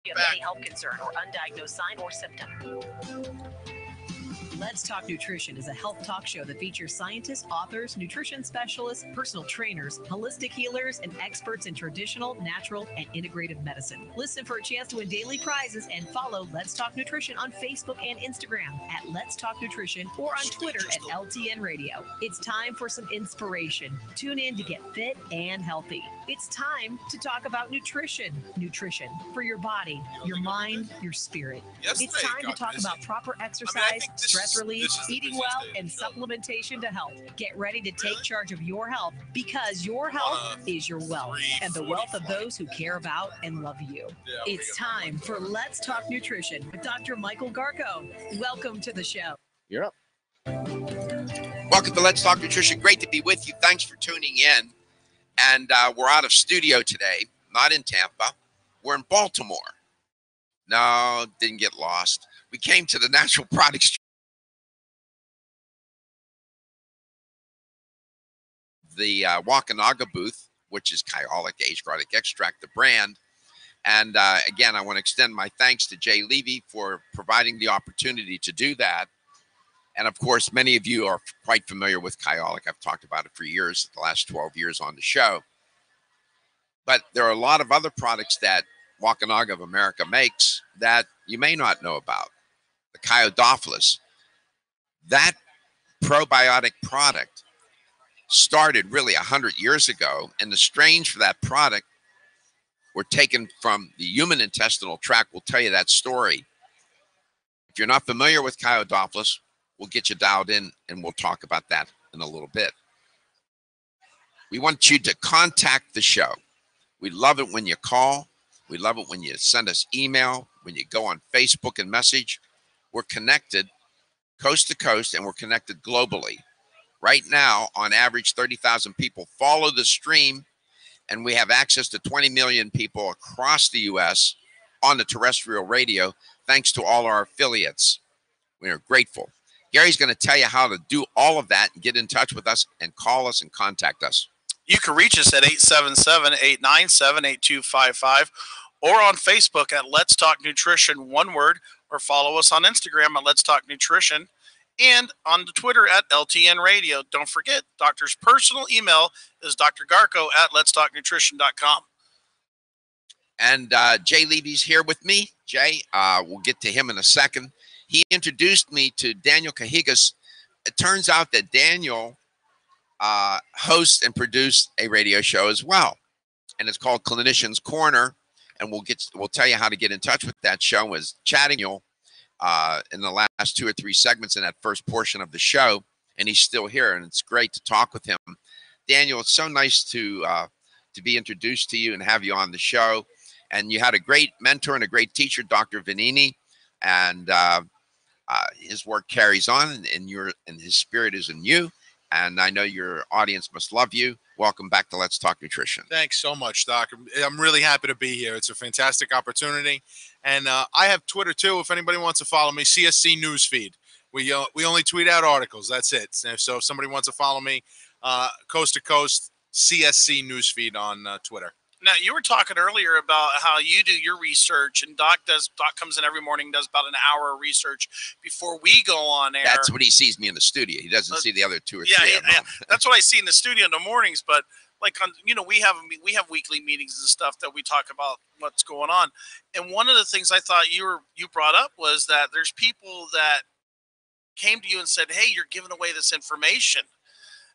you have any health concern or undiagnosed sign or symptom. Let's Talk Nutrition is a health talk show that features scientists, authors, nutrition specialists, personal trainers, holistic healers, and experts in traditional, natural, and integrative medicine. Listen for a chance to win daily prizes and follow Let's Talk Nutrition on Facebook and Instagram at Let's Talk Nutrition or on Twitter at LTN Radio. It's time for some inspiration. Tune in to get fit and healthy. It's time to talk about nutrition. Nutrition for your body, your mind, your spirit. It's time to talk about proper exercise, stress relief, eating well, and supplementation to health. Get ready to take charge of your health because your health is your wealth and the wealth of those who care about and love you. It's time for Let's Talk Nutrition with Dr. Michael Garko. Welcome to the show. You're up. Welcome to Let's Talk Nutrition. Great to be with you. Thanks for tuning in. And we're out of studio today, not in Tampa. We're in Baltimore. No, didn't get lost. We came to the Natural Products the Wakanaga booth, which is Kyolic Age-Garlic Extract, the brand. And again, I want to extend my thanks to Jay Levy for providing the opportunity to do that. And of course, many of you are quite familiar with Kyolic. I've talked about it for years, the last 12 years on the show. But there are a lot of other products that Wakanaga of America makes that you may not know about. The Kyo-Dopholis, that probiotic product started really 100 years ago, and the strains for that product were taken from the human intestinal tract. We'll tell you that story. If you're not familiar with Kyo-Dopholis, we'll get you dialed in, and we'll talk about that in a little bit. We want you to contact the show. We love it when you call. We love it when you send us email, when you go on Facebook and message. We're connected coast to coast, and we're connected globally. Right now, on average, 30,000 people follow the stream, and we have access to 20 million people across the U.S. on the terrestrial radio, thanks to all our affiliates. We are grateful. Gary's going to tell you how to do all of that and get in touch with us and call us and contact us. You can reach us at 877-897-8255 or on Facebook at Let's Talk Nutrition, one word, or follow us on Instagram at Let's Talk Nutrition. And on the Twitter at LTN Radio. Don't forget, Doctor's personal email is drgarko at letstalknutrition.com. And Jay Levy's here with me. Jay, we'll get to him in a second. He introduced me to Daniel Cajigas. It turns out that Daniel hosts and produced a radio show as well. And it's called Clinician's Corner. And we'll tell you how to get in touch with that show. Was chatting you in the last 2 or 3 segments in that first portion of the show, and he's still here, and it's great to talk with him. Daniel, it's so nice to be introduced to you and have you on the show. And you had a great mentor and a great teacher, Dr. Vanini, and his work carries on, and his spirit is in you. And I know your audience must love you. Welcome back to Let's Talk Nutrition. Thanks so much, Doc. I'm really happy to be here. It's a fantastic opportunity. And I have Twitter, too, if anybody wants to follow me, CSC Newsfeed. We only tweet out articles. That's it. So if somebody wants to follow me, coast to coast, CSC Newsfeed on Twitter. Now, you were talking earlier about how you do your research, and Doc comes in every morning, does about an hour of research before we go on air. That's what he sees me in the studio. He doesn't see the other 2 or 3. Yeah. That's what I see in the studio in the mornings. But like we have weekly meetings and stuff that we talk about what's going on. And one of the things I thought you brought up was that there's people that came to you and said, "Hey, you're giving away this information."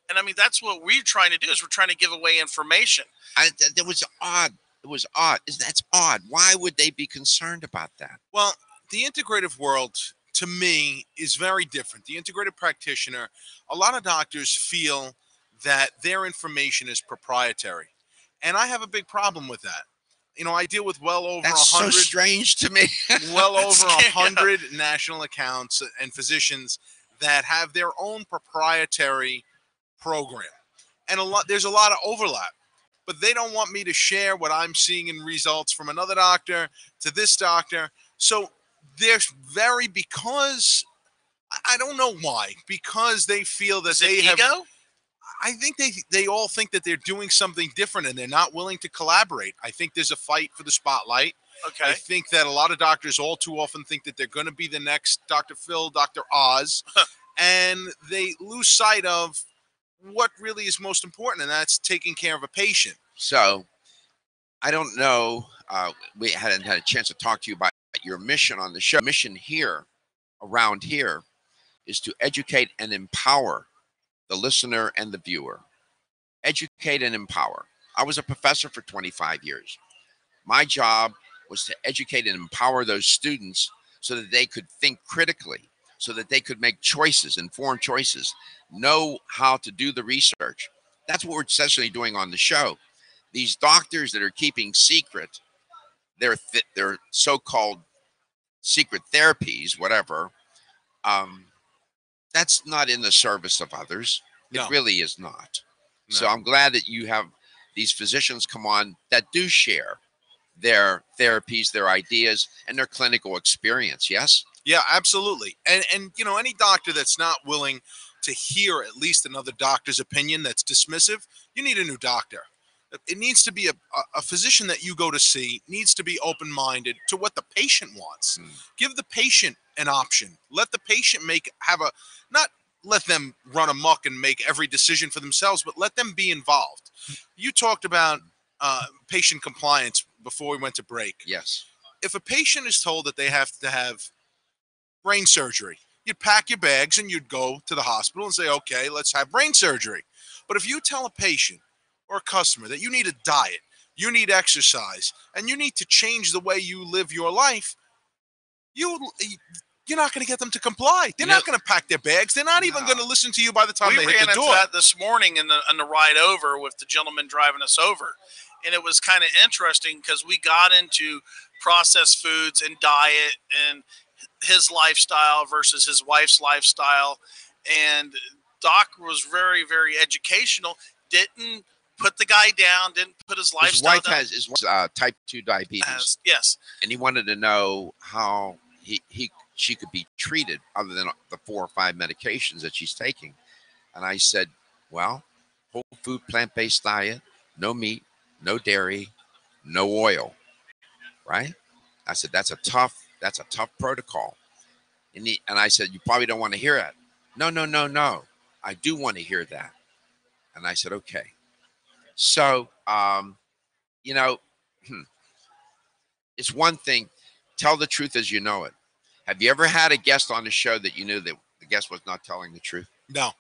And I mean, that's what we're trying to do, is we're trying to give away information. It was odd. It was odd. That's odd. Why would they be concerned about that? Well, the integrative world, to me, is very different. The integrative practitioner, a lot of doctors feel that their information is proprietary. And I have a big problem with that. I deal with well over 100. That's so strange to me. Well over 100 national accounts and physicians that have their own proprietary program, and there's a lot of overlap, but they don't want me to share what I'm seeing in results from another doctor to this doctor. So there's because I don't know why, because they feel that they have ego? I think they all think that they're doing something different and they're not willing to collaborate. I think there's a fight for the spotlight. Okay. I think that a lot of doctors all too often think that they're going to be the next Dr. Phil, Dr. Oz, and they lose sight of what really is most important, and that's taking care of a patient. So I don't know. We hadn't had a chance to talk to you about your mission on the show. Mission here, around here, is to educate and empower the listener and the viewer. Educate and empower. I was a professor for 25 years. My job was to educate and empower those students so that they could think critically, so that they could make choices, informed choices, know how to do the research. That's what we're essentially doing on the show. These doctors that are keeping secret their so-called secret therapies, whatever, that's not in the service of others. No. It really is not. No. So I'm glad that you have these physicians come on that do share their therapies, their ideas, and their clinical experience. Yes? Yeah, absolutely. And you know, any doctor that's not willing to hear at least another doctor's opinion that's dismissive, you need a new doctor. It needs to be a physician that you go to see needs to be open-minded to what the patient wants. Give the patient an option. Let the patient not let them run amok and make every decision for themselves, but let them be involved. You talked about patient compliance before we went to break. Yes. If a patient is told that they have to have brain surgery, you'd pack your bags and you'd go to the hospital and say, okay, let's have brain surgery. But if you tell a patient or a customer that you need a diet, you need exercise, and you need to change the way you live your life, you're not going to get them to comply. They're not going to pack their bags. They're not even going to listen to you by the time they hit the door. We ran into that this morning on the ride over with the gentleman driving us over. And it was kind of interesting because we got into processed foods and diet and his lifestyle versus his wife's lifestyle. And Doc was very, very educational. Didn't put the guy down, didn't put his lifestyle down. His wife has type 2 diabetes. Yes. And he wanted to know how she could be treated other than the 4 or 5 medications that she's taking. And I said, well, whole food, plant-based diet, no meat, no dairy, no oil, right? I said, that's a tough protocol. And I said, you probably don't want to hear that. No. I do want to hear that. And I said, okay. So, you know, it's one thing, tell the truth as you know it. Have you ever had a guest on the show that you knew that the guest was not telling the truth? No.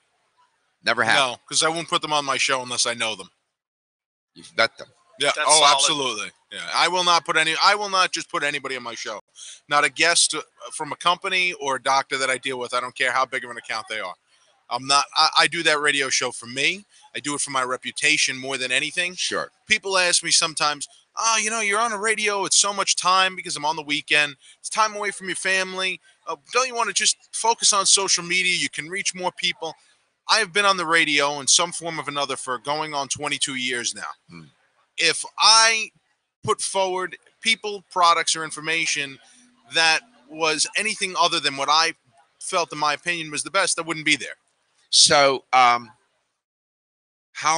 Never have? No, because I won't put them on my show unless I know them. You've met them. Yeah. That's solid. Absolutely. Yeah. I will not just put anybody on my show. Not a guest from a company or a doctor that I deal with. I don't care how big of an account they are. I do that radio show for me. I do it for my reputation more than anything. Sure. People ask me sometimes, oh, you know, you're on the radio. It's so much time because I'm on the weekend. It's time away from your family. Don't you want to just focus on social media? You can reach more people. I have been on the radio in some form of another for going on 22 years now. If I put forward people, products, or information that was anything other than what I felt, in my opinion, was the best, I wouldn't be there. So, how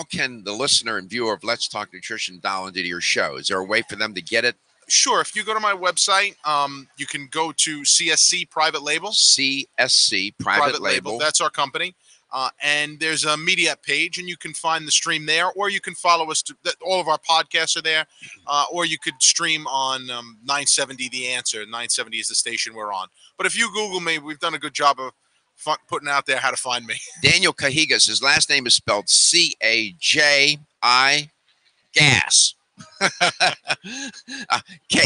can the listener and viewer of Let's Talk Nutrition dial into your show? Is there a way for them to get it? Sure. If you go to my website, you can go to CSC Private Label. CSC Private Label. That's our company. And there's a media page, and you can find the stream there, or you can follow us. All of our podcasts are there, or you could stream on 970 The Answer. 970 is the station we're on. But if you Google me, we've done a good job of putting out there how to find me. Daniel Cajigas, his last name is spelled C-A-J-I Gas.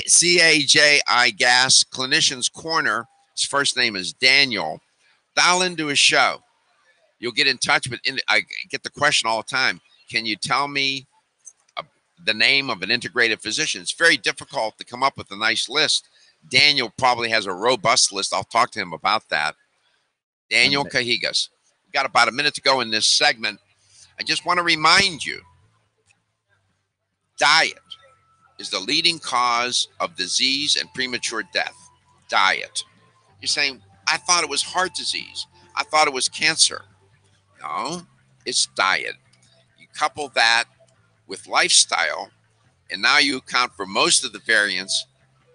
C-A-J-I Gas, Clinician's Corner. His first name is Daniel. Dial into his show. You'll get in touch with, I get the question all the time, can you tell me the name of an integrated physician? It's very difficult to come up with a nice list. Daniel probably has a robust list. I'll talk to him about that. Daniel Cajigas. We've got about a minute to go in this segment. I just want to remind you, diet is the leading cause of disease and premature death. Diet. You're saying, I thought it was heart disease. I thought it was cancer. No, it's diet. You couple that with lifestyle, and now you account for most of the variants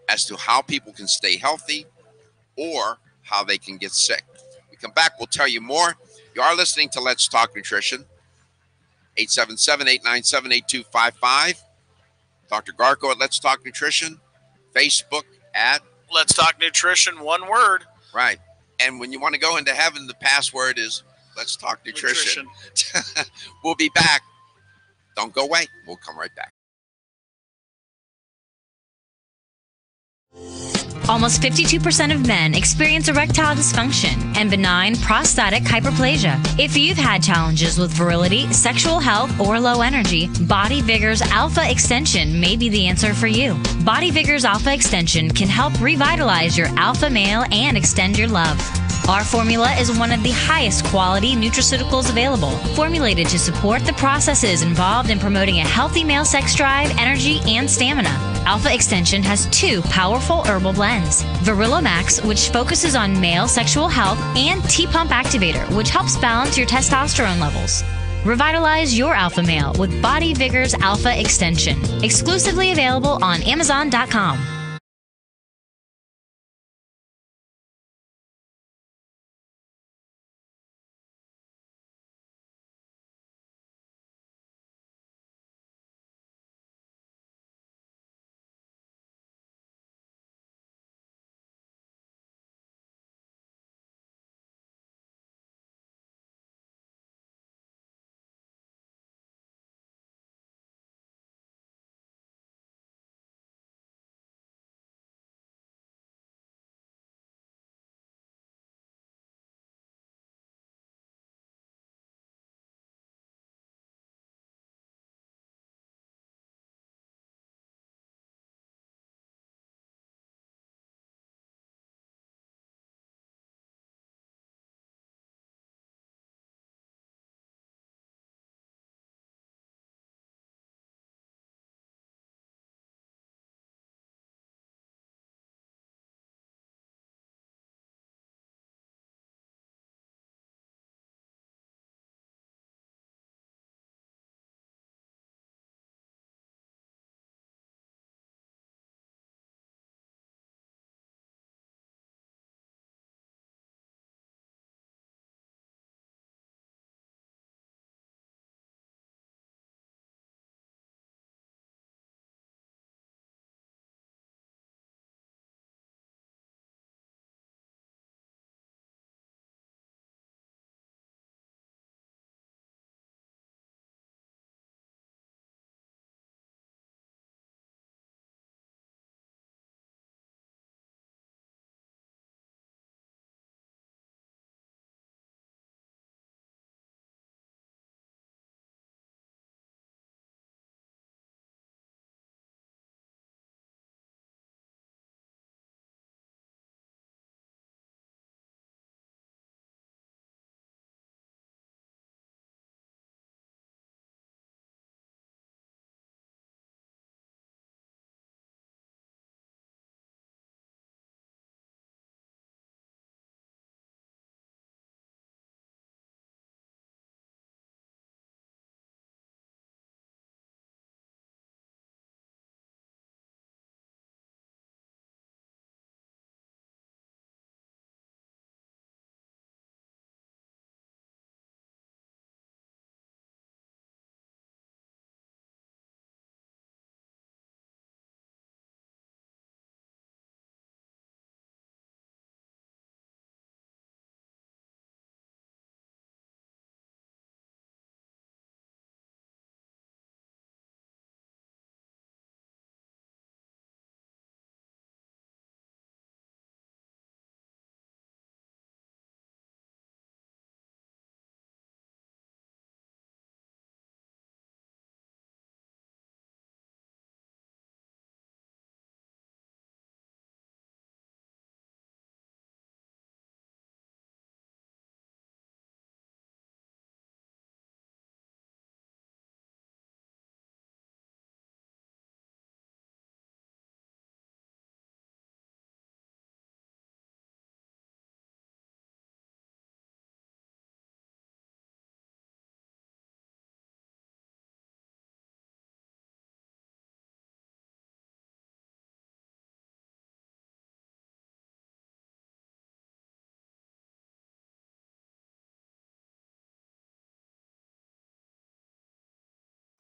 as to how people can stay healthy or how they can get sick. When we come back, we'll tell you more. You are listening to Let's Talk Nutrition. 877-897-8255. Dr. Garko at Let's Talk Nutrition. Facebook at Let's Talk Nutrition, one word. Right. And when you want to go into heaven, the password is Let's Talk Nutrition. We'll be back. Don't go away. We'll come right back. Almost 52% of men experience erectile dysfunction and benign prostatic hyperplasia. If you've had challenges with virility, sexual health, or low energy, Body Vigor's Alpha Extension may be the answer for you. Body Vigor's Alpha Extension can help revitalize your alpha male and extend your love. Our formula is one of the highest quality nutraceuticals available, formulated to support the processes involved in promoting a healthy male sex drive, energy, and stamina. Alpha Extension has 2 powerful herbal blends: Virilo Max, which focuses on male sexual health, and T-Pump Activator, which helps balance your testosterone levels. Revitalize your alpha male with Body Vigor's Alpha Extension. Exclusively available on Amazon.com.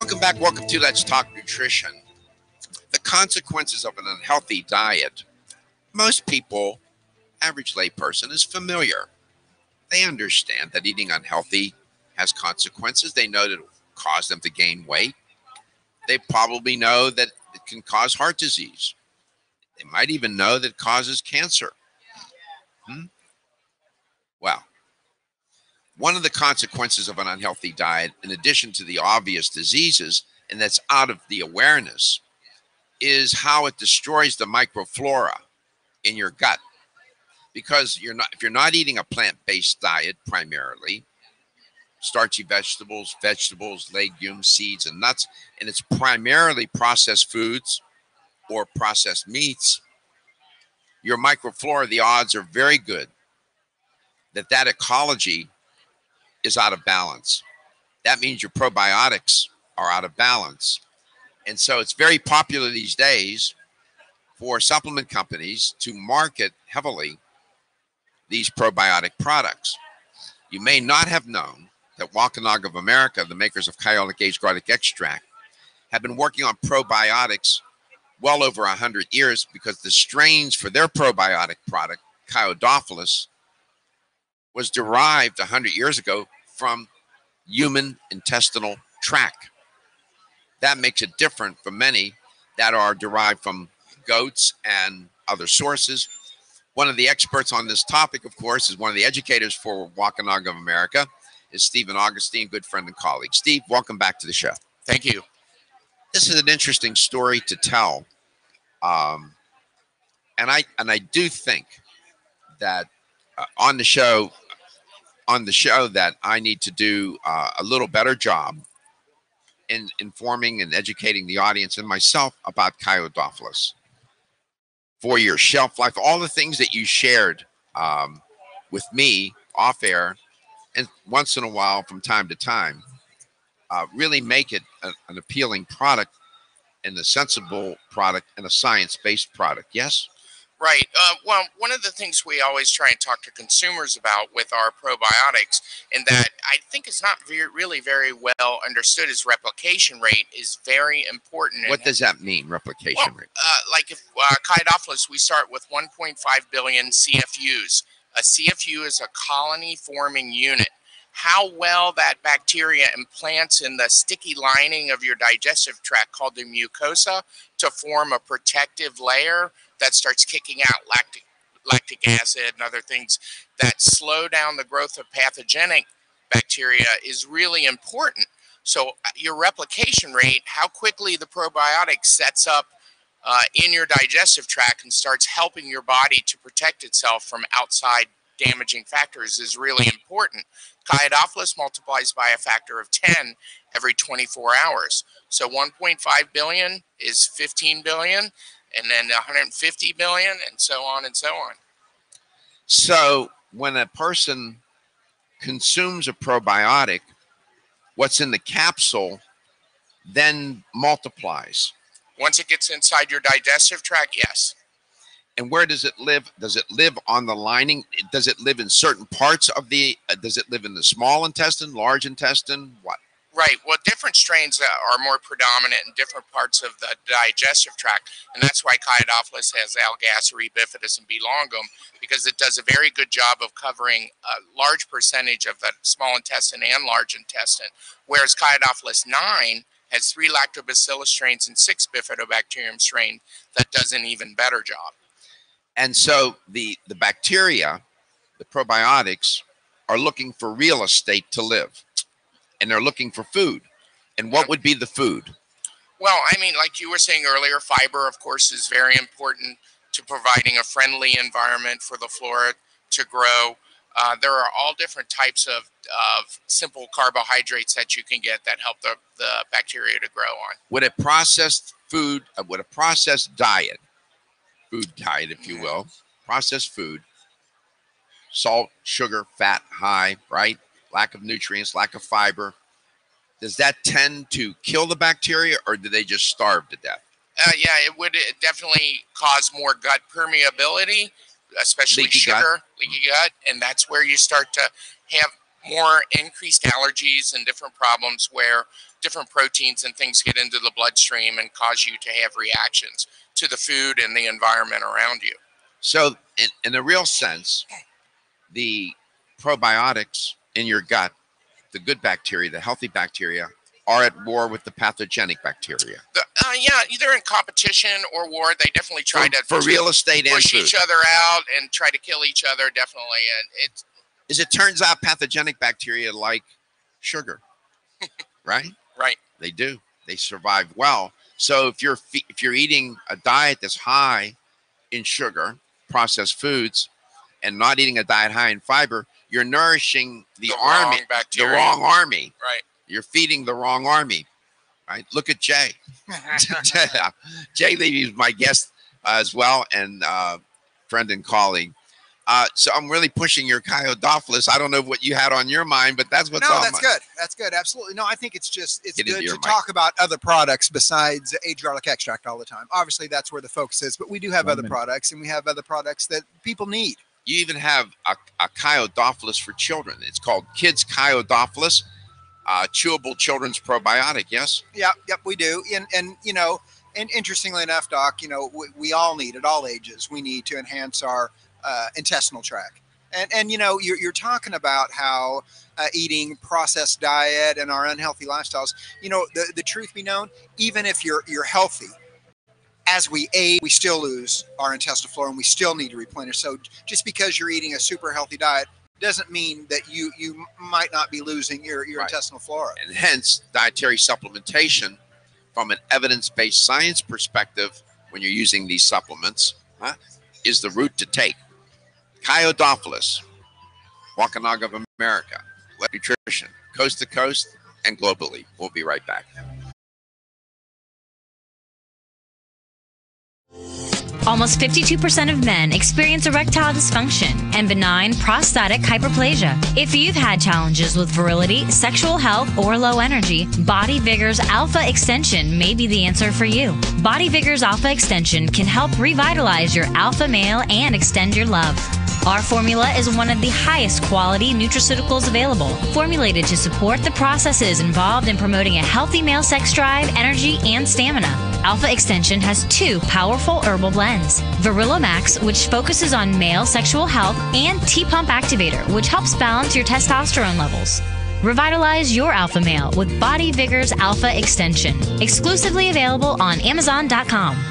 Welcome back. Welcome to Let's Talk Nutrition. The consequences of an unhealthy diet. Most people, average layperson, is familiar. They understand that eating unhealthy has consequences. They know that it will cause them to gain weight. They probably know that it can cause heart disease. They might even know that it causes cancer. Well, one of the consequences of an unhealthy diet, in addition to the obvious diseases, and that's out of the awareness, is how it destroys the microflora in your gut. Because if you're not eating a plant-based diet primarily, starchy vegetables, legumes, seeds, and nuts, and it's primarily processed foods or processed meats, your microflora, the odds are very good that ecology is out of balance. That means your probiotics are out of balance. And so it's very popular these days for supplement companies to market heavily these probiotic products. You may not have known that Wampanoag of America, the makers of Kyolic aged garlic extract, have been working on probiotics well over 100 years, because the strains for their probiotic product, Kyo-Dopholis, was derived 100 years ago from human intestinal tract. That makes it different from many that are derived from goats and other sources. One of the experts on this topic, of course, is one of the educators for Wampanoag of America, is Stephen Augustine, good friend and colleague. Steve, welcome back to the show. Thank you. This is an interesting story to tell. And I do think that on the show that I need to do a little better job in informing and educating the audience and myself about Kyo-Dopholis. 4-year shelf life, all the things that you shared with me off air, and once in a while from time to time, really make it an appealing product and a sensible product and a science-based product. Yes? Right. Well, one of the things we always try and talk to consumers about with our probiotics, and that I think is not really very well understood, is replication rate is very important. What does that mean, replication rate? Like if Kyo-Dopholis, we start with 1.5 billion CFUs. A CFU is a colony-forming unit. How well that bacteria implants in the sticky lining of your digestive tract called the mucosa to form a protective layer that starts kicking out lactic acid and other things that slow down the growth of pathogenic bacteria is really important. So your replication rate, how quickly the probiotic sets up in your digestive tract and starts helping your body to protect itself from outside damaging factors, is really important. Kyo-Dopholis multiplies by a factor of 10 every 24 hours. So 1.5 billion is 15 billion, and then 150 billion, and so on and so on. So when a person consumes a probiotic, what's in the capsule then multiplies. Once it gets inside your digestive tract, yes. And where does it live? Does it live on the lining? Does it live in certain parts of the, does it live in the small intestine, large intestine? What? Right. Well, different strains are more predominant in different parts of the digestive tract. And that's why Kyo-Dopholis has Algacery, bifidus, and B. longum, because it does a very good job of covering a large percentage of the small intestine and large intestine. Whereas Kyo-Dopholis 9 has 3 lactobacillus strains and 6 bifidobacterium strains that does an even better job. And so the bacteria, the probiotics, are looking for real estate to live. And they're looking for food. And what would be the food? Well, I mean, like you were saying earlier, fiber, of course, is very important to providing a friendly environment for the flora to grow. There are all different types of simple carbohydrates that you can get that help the bacteria to grow on. Would a processed food, would a processed diet, food diet, if you will, processed food, salt, sugar, fat, high, right? Lack of nutrients, lack of fiber. Does that tend to kill the bacteria, or do they just starve to death? Yeah, it would definitely cause more gut permeability, especially Leaky sugar, gut. leaky gut. And that's where you start to have more increased allergies and different problems where different proteins and things get into the bloodstream and cause you to have reactions to the food and the environment around you. So in a real sense, the probiotics in your gut, the good bacteria, the healthy bacteria, are at war with the pathogenic bacteria. Yeah, either in competition or war. They definitely try for real estate and push food. each other out and try to kill each other, definitely. And As it turns out, pathogenic bacteria like sugar, right? Right. They do. They survive well. So if you're eating a diet that's high in sugar, processed foods, and not eating a diet high in fiber, you're nourishing the army, the wrong army. Right. You're feeding the wrong army. Right. Look at Jay. Jay Levy is my guest as well, and friend and colleague. So I'm really pushing your Kyo-Dopholis. I don't know what you had on your mind, but that's what's on that's good. That's good. Absolutely. No, I think it's good to mic. talk about other products besides aged garlic extract all the time. Obviously, that's where the focus is, but we do have other products, and we have other products that people need. You even have a Kyo-Dopholis for children. It's called Kids Kyo-Dopholis, chewable children's probiotic. Yes. Yep, we do. And you know, and interestingly enough, Doc, you know, we all need at all ages. We need to enhance our intestinal tract. And you know, you're talking about how eating processed diet and our unhealthy lifestyles. You know, the truth be known, even if you're healthy, as we age, we still lose our intestinal flora, and we still need to replenish. So just because you're eating a super healthy diet doesn't mean that you might not be losing your intestinal flora. And hence, dietary supplementation, from an evidence-based science perspective, when you're using these supplements, is the route to take. Kyo-Dopholis, Waukanaga of America, nutrition, coast to coast and globally. We'll be right back. Almost 52% of men experience erectile dysfunction and benign prostatic hyperplasia. If you've had challenges with virility, sexual health, or low energy, Body Vigor's Alpha Extension may be the answer for you. Body Vigor's Alpha Extension can help revitalize your alpha male and extend your love. Our formula is one of the highest quality nutraceuticals available, formulated to support the processes involved in promoting a healthy male sex drive, energy, and stamina. Alpha Extension has 2 powerful herbal blends: Virilla Max, which focuses on male sexual health, and T-Pump Activator, which helps balance your testosterone levels. Revitalize your alpha male with Body Vigor's Alpha Extension. Exclusively available on Amazon.com.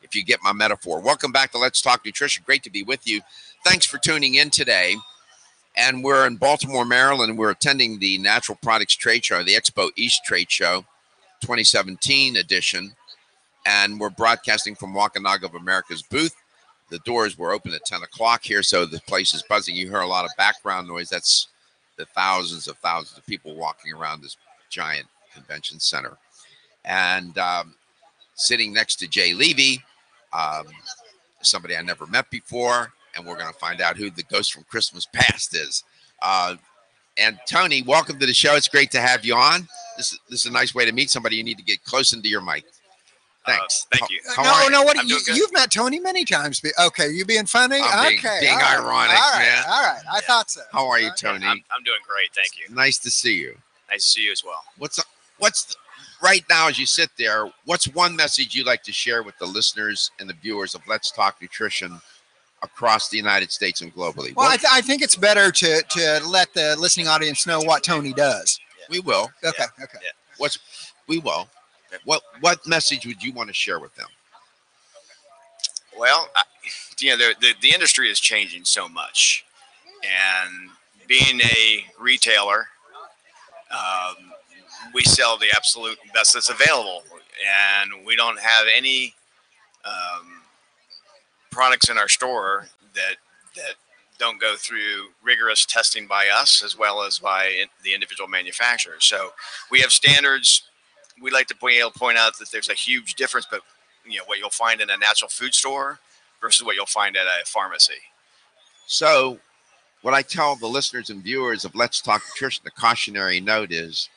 if you get my metaphor. Welcome back to Let's Talk Nutrition. Great to be with you. Thanks for tuning in today. And we're in Baltimore, Maryland. We're attending the Natural Products Trade Show, the Expo East Trade Show 2017 edition. And we're broadcasting from Waukanaga of America's booth. The doors were open at 10 o'clock here, so the place is buzzing. You hear a lot of background noise. That's the thousands of people walking around this giant convention center. And sitting next to Jay Levy, somebody I never met before, and we're going to find out who the ghost from Christmas Past is. And Tony, welcome to the show. It's great to have you on. This is a nice way to meet somebody. You need to get close into your mic. Thanks. Thank you. You've met Tony many times. Okay, you being funny? Being ironic, man. All right. I thought so. How are you, Tony? I'm doing great, thank you. Nice to see you. Nice to see you as well. Right now, as you sit there, what's one message you'd like to share with the listeners and the viewers of Let's Talk Nutrition across the United States and globally? Well, I think it's better to let the listening audience know what Tony does. We will. Okay. We will. What message would you want to share with them? Well, the industry is changing so much, and being a retailer, we sell the absolute best that's available, and we don't have any products in our store that don't go through rigorous testing by us as well as by the individual manufacturers. So we have standards. We like to point out that there's a huge difference, but what you'll find in a natural food store versus what you'll find at a pharmacy. So what I tell the listeners and viewers of Let's Talk Nutrition, the cautionary note is,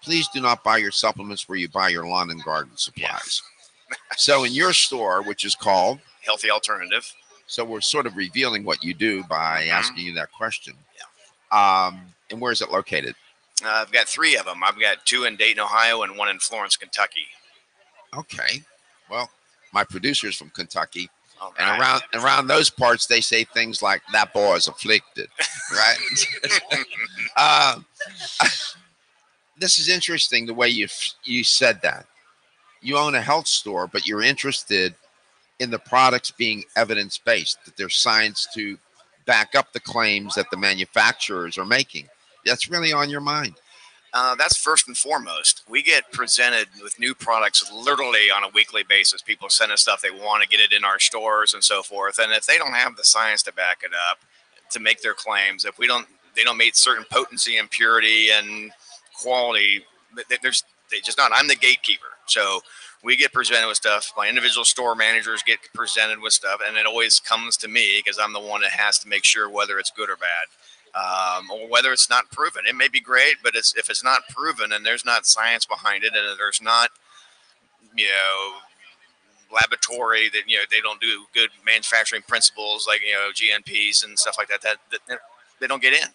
please do not buy your supplements where you buy your lawn and garden supplies. So in your store, which is called Healthy Alternative. So we're sort of revealing what you do by asking you that question. Yeah. And where is it located? I've got 3 of them. I've got 2 in Dayton, Ohio, and 1 in Florence, Kentucky. Okay. Well, my producer's from Kentucky. And around those parts, they say things like, that boy is afflicted, right? This is interesting, the way you said that. You own a health store, but you're interested in the products being evidence-based, that there's science to back up the claims that the manufacturers are making. That's really on your mind. That's first and foremost. We get presented with new products literally on a weekly basis. People send us stuff, they want to get it in our stores and so forth. And if they don't have the science to back it up, to make their claims, if they don't meet certain potency and purity and quality, they just not. I'm the gatekeeper. So we get presented with stuff. My individual store managers get presented with stuff, and it always comes to me because I'm the one that has to make sure whether it's good or bad, or whether it's not proven. It may be great, but if it's not proven and there's not science behind it, and there's not, laboratory that they don't do good manufacturing principles like GNPs and stuff like that, that they don't get in.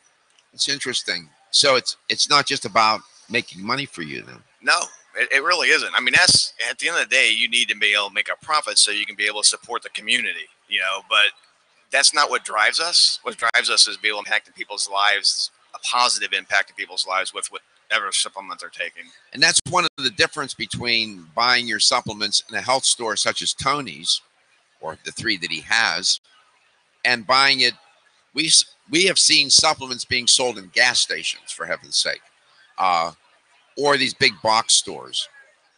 It's interesting. So it's not just about making money for you then. No. It really isn't. I mean, that's at the end of the day, you need to be able to make a profit so you can be able to support the community, but that's not what drives us. What drives us is be able to impact people's lives, a positive impact in people's lives with whatever supplement they're taking. And that's one of the difference between buying your supplements in a health store such as Tony's, or the 3 that he has, and buying it. We have seen supplements being sold in gas stations, for heaven's sake. Or these big box stores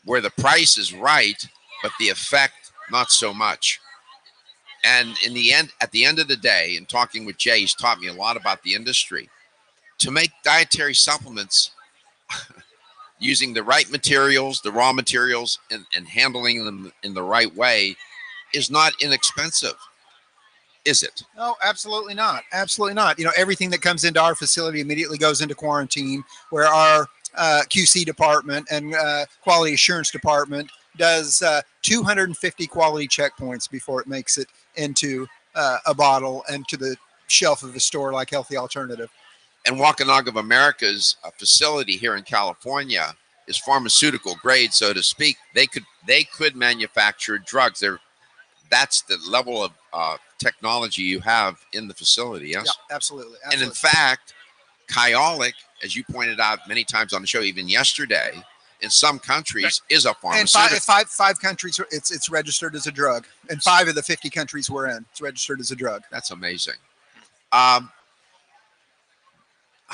where the price is right, but the effect, not so much. And at the end of the day, in talking with Jay, he's taught me a lot about the industry. To make dietary supplements using the right materials, the raw materials, and handling them in the right way is not inexpensive, is it? No, absolutely not. Absolutely not. Everything that comes into our facility immediately goes into quarantine, where our QC department and quality assurance department does 250 quality checkpoints before it makes it into a bottle and to the shelf of the store like Healthy Alternative. And Waukanaga of America's facility here in California is pharmaceutical grade, so to speak. They could manufacture drugs. That's the level of technology you have in the facility. Yes, yeah, absolutely. And in fact, Kyolic, as you pointed out many times on the show, even yesterday, in some countries is a And pharmaceutical. five countries, it's registered as a drug. In 5 of the 50 countries we're in, it's registered as a drug. That's amazing. How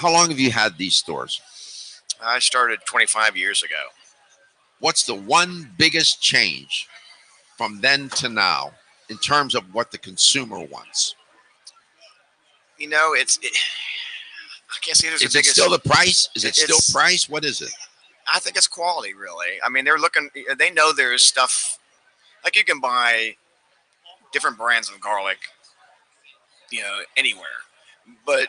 long have you had these stores? I started 25 years ago. What's the one biggest change from then to now in terms of what the consumer wants? You know, I can't say there's Is a it biggest. still the price? Is it It's- still price? What is it? I think it's quality, really. I mean, they know there's stuff, like you can buy different brands of garlic, anywhere. But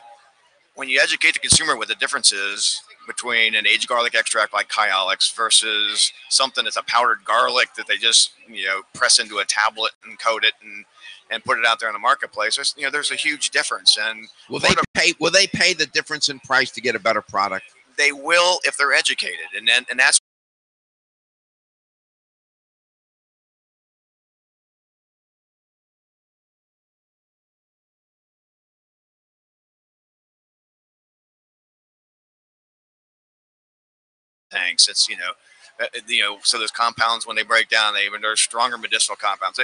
when you educate the consumer what the difference is between an aged garlic extract like Kyolic versus something that's a powdered garlic that they just, press into a tablet and coat it and put it out there in the marketplace, there's a huge difference. And Will they pay the difference in price to get a better product? they will if they're educated, and that's tanks. It's so those compounds, when they break down, they're stronger medicinal compounds.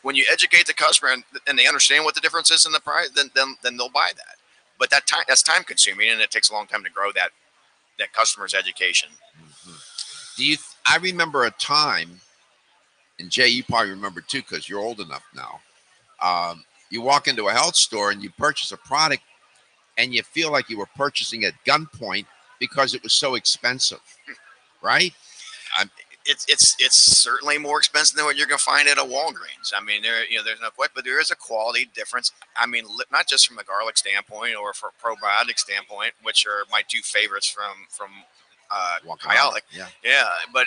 When you educate the customer and they understand what the difference is in the price, then they'll buy that. But that's time consuming, and it takes a long time to grow that customer's education. I remember a time, and Jay, you probably remember too, because you're old enough now. You walk into a health store and you purchase a product, and you feel like you were purchasing at gunpoint because it was so expensive, right? It's certainly more expensive than what you're going to find at a Walgreens. I mean, there's no question, but there is a quality difference. I mean, not just from a garlic standpoint or from a probiotic standpoint, which are my two favorites from Kyolic. Yeah, but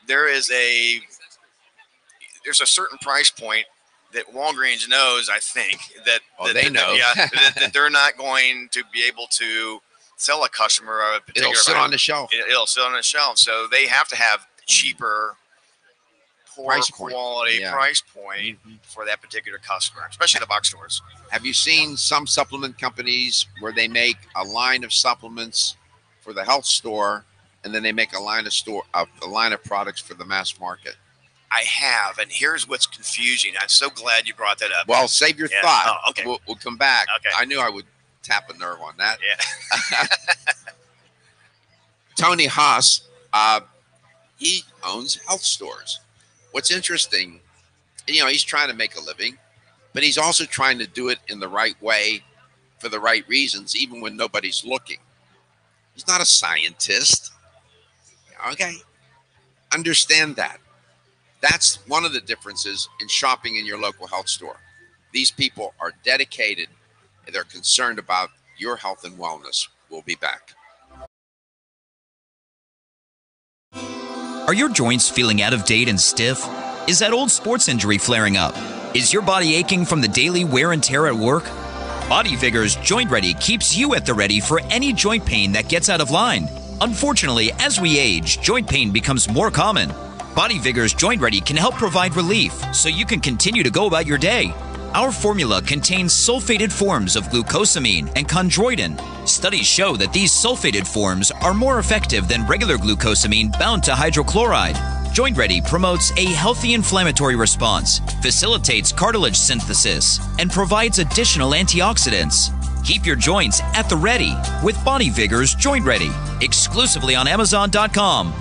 there's a certain price point that Walgreens knows, I think, that they know. that they're not going to be able to sell a customer a particular. It'll sit on the shelf. It'll sit on the shelf. So they have to have cheaper, poor Price point. quality Yeah. price point for that particular customer, especially the box stores. Have you seen some supplement companies where they make a line of supplements for the health store, and then they make a line of products for the mass market? I have, and here's what's confusing. I'm so glad you brought that up. Well, save your thought. Oh, okay. We'll come back. Okay. I knew I would tap a nerve on that. Yeah. Tony Haas, he owns health stores. What's interesting, he's trying to make a living, but he's also trying to do it in the right way for the right reasons, even when nobody's looking. He's not a scientist. Okay. Understand that. That's one of the differences in shopping in your local health store. These people are dedicated and they're concerned about your health and wellness. We'll be back. Are your joints feeling out of date and stiff? Is that old sports injury flaring up? Is your body aching from the daily wear and tear at work? Body Vigor's Joint Ready keeps you at the ready for any joint pain that gets out of line. Unfortunately, as we age, joint pain becomes more common. Body Vigor's Joint Ready can help provide relief so you can continue to go about your day. Our formula contains sulfated forms of glucosamine and chondroitin. Studies show that these sulfated forms are more effective than regular glucosamine bound to hydrochloride. Joint Ready promotes a healthy inflammatory response, facilitates cartilage synthesis, and provides additional antioxidants. Keep your joints at the ready with Body Vigor's Joint Ready, exclusively on Amazon.com.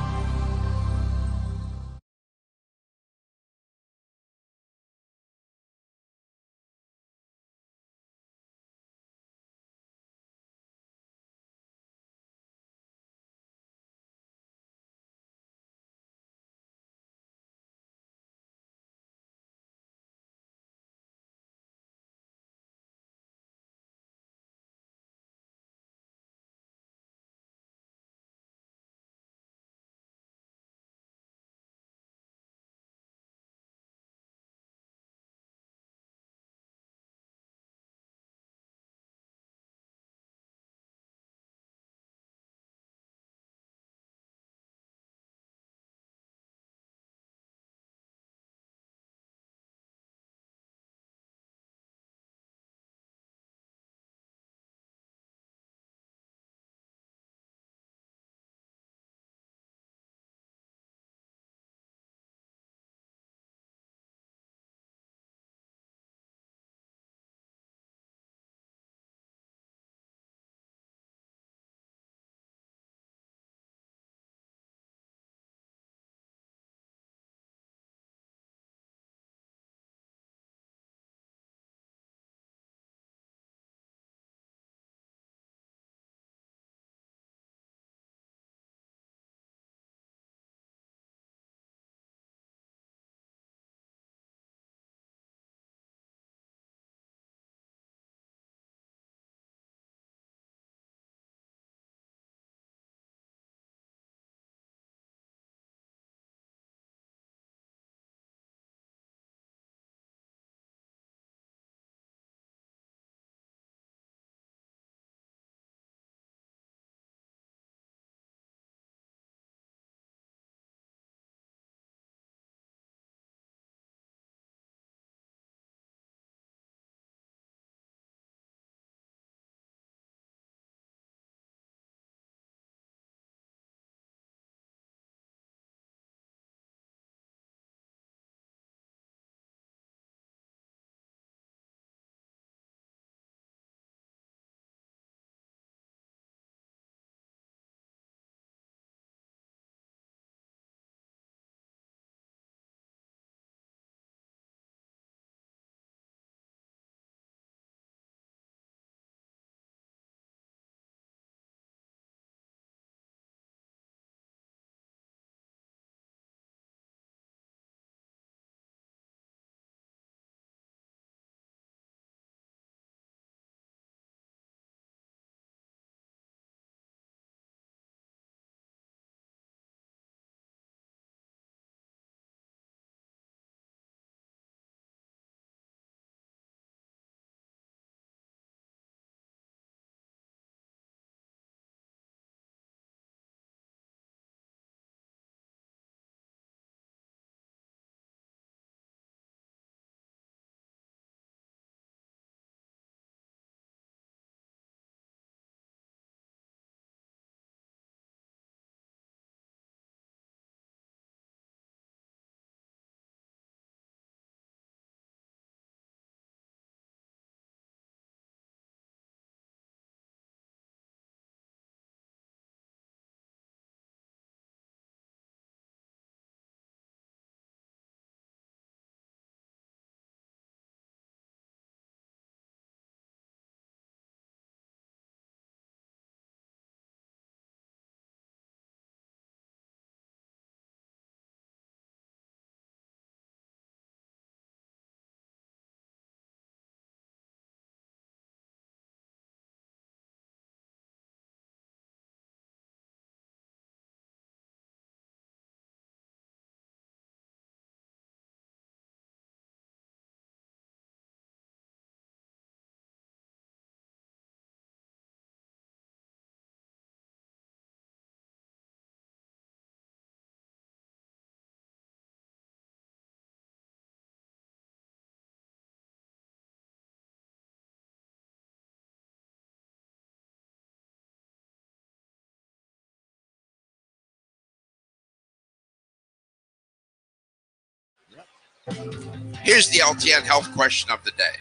Here's the LTN health question of the day.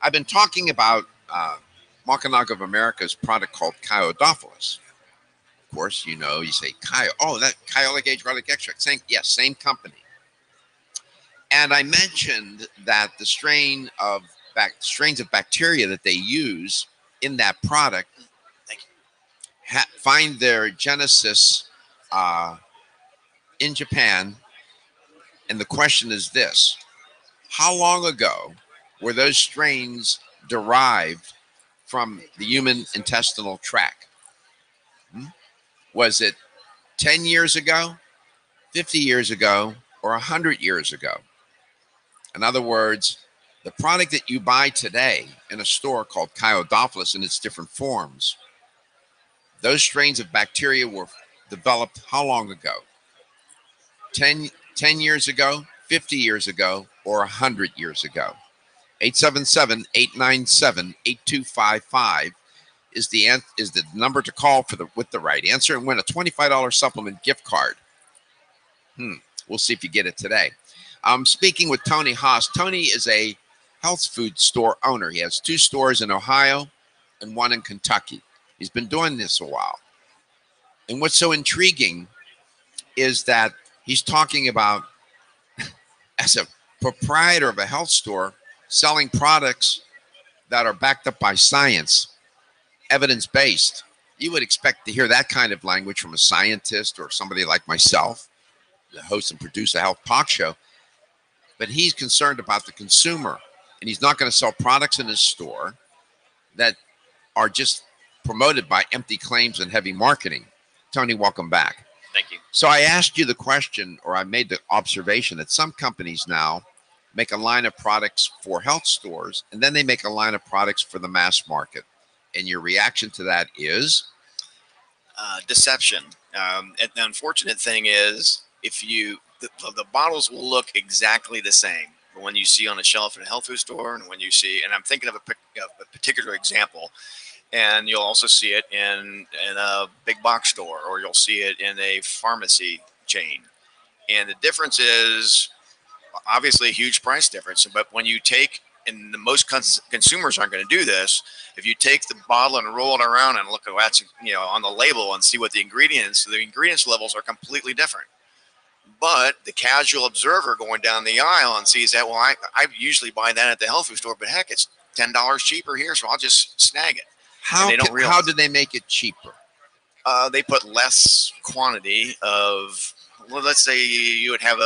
I've been talking about Mackinac of America's product called Kyo-Dopholis. Of course, you say that Kyolic age relic extract. Same company. And I mentioned that the strains of bacteria that they use in that product find their genesis in Japan. And the question is this: how long ago were those strains derived from the human intestinal tract? Was it 10 years ago, 50 years ago, or 100 years ago? In other words, the product that you buy today in a store called Kyo-Dopholis in its different forms, those strains of bacteria were developed how long ago? 10 years ago, 50 years ago, or 100 years ago? 877-897-8255 is the number to call with the right answer and win a $25 supplement gift card. We'll see if you get it today. I'm speaking with Tony Haas. Tony is a health food store owner. He has 2 stores in Ohio and 1 in Kentucky. He's been doing this a while. And what's so intriguing is that he's talking about, as a proprietor of a health store, selling products that are backed up by science, evidence-based. You would expect to hear that kind of language from a scientist or somebody like myself, the host and produce a health talk show. But he's concerned about the consumer, and he's not going to sell products in his store that are just promoted by empty claims and heavy marketing. Tony, welcome back. Thank you. So I asked you the question, or I made the observation, that some companies now make a line of products for health stores, and then they make a line of products for the mass market. And your reaction to that is? Deception. And the unfortunate thing is, the bottles will look exactly the same when you see on the shelf in a health food store, and when you see, and I'm thinking of a particular example, and you'll also see it in a big box store, or you'll see it in a pharmacy chain. And the difference is obviously a huge price difference. But when you take, and most consumers aren't going to do this, if you take the bottle and roll it around and look at what's on the label and see what the ingredients levels are completely different. But the casual observer going down the aisle and sees that, well, I usually buy that at the health food store, but heck, it's $10 cheaper here, so I'll just snag it. How do they make it cheaper? They put less quantity of, well, let's say you would have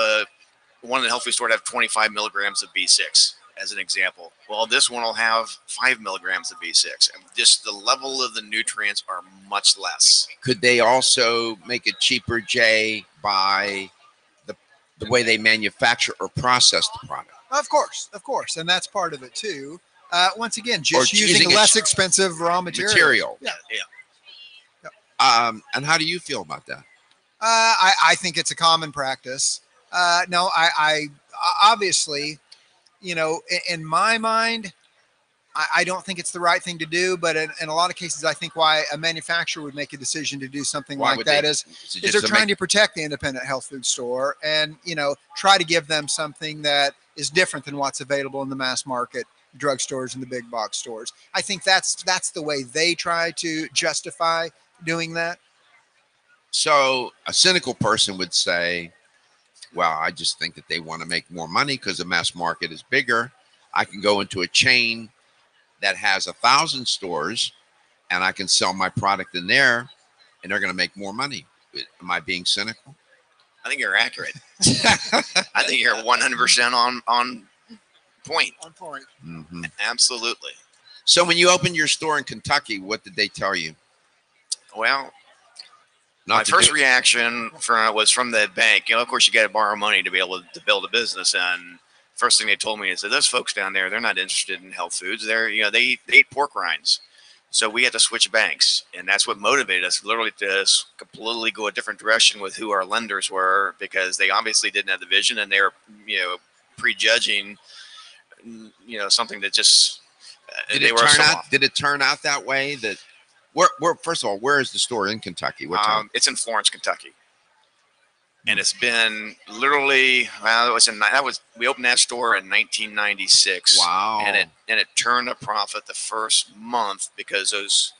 one in the health food store would have 25 milligrams of B6 as an example. Well, this one will have 5 milligrams of B6. And just the level of the nutrients are much less. Could they also make it cheaper, Jay, by the way they manufacture or process the product? Of course. And that's part of it too. Once again, just using less expensive raw material. Yeah. And how do you feel about that? I think it's a common practice. No, I obviously, in my mind, I don't think it's the right thing to do, but in a lot of cases, I think why a manufacturer would make a decision to do something like that is they're trying to protect the independent health food store and, try to give them something that is different than what's available in the mass market drugstores and the big box stores. I think that's the way they try to justify doing that. So a cynical person would say, well, I just think that they want to make more money because the mass market is bigger. I can go into a chain that has 1,000 stores and I can sell my product in there and they're going to make more money. Am I being cynical? I think you're accurate. I think you're 100% on point. On point. Mm-hmm. Absolutely. So when you opened your store in Kentucky, what did they tell you? Well, my first reaction was from the bank. Of course, you got to borrow money to be able to build a business. And first thing they told me is that those folks down there, they're not interested in health foods. They eat pork rinds. So we had to switch banks. And that's what motivated us literally to completely go a different direction with who our lenders were, because they obviously didn't have the vision and they were, prejudging, something that just, did it turn out that way? That first of all, where is the store in Kentucky? What town? It's in Florence, Kentucky. And it's been literally, well, we opened that store in 1996. Wow. And it turned a profit the first month because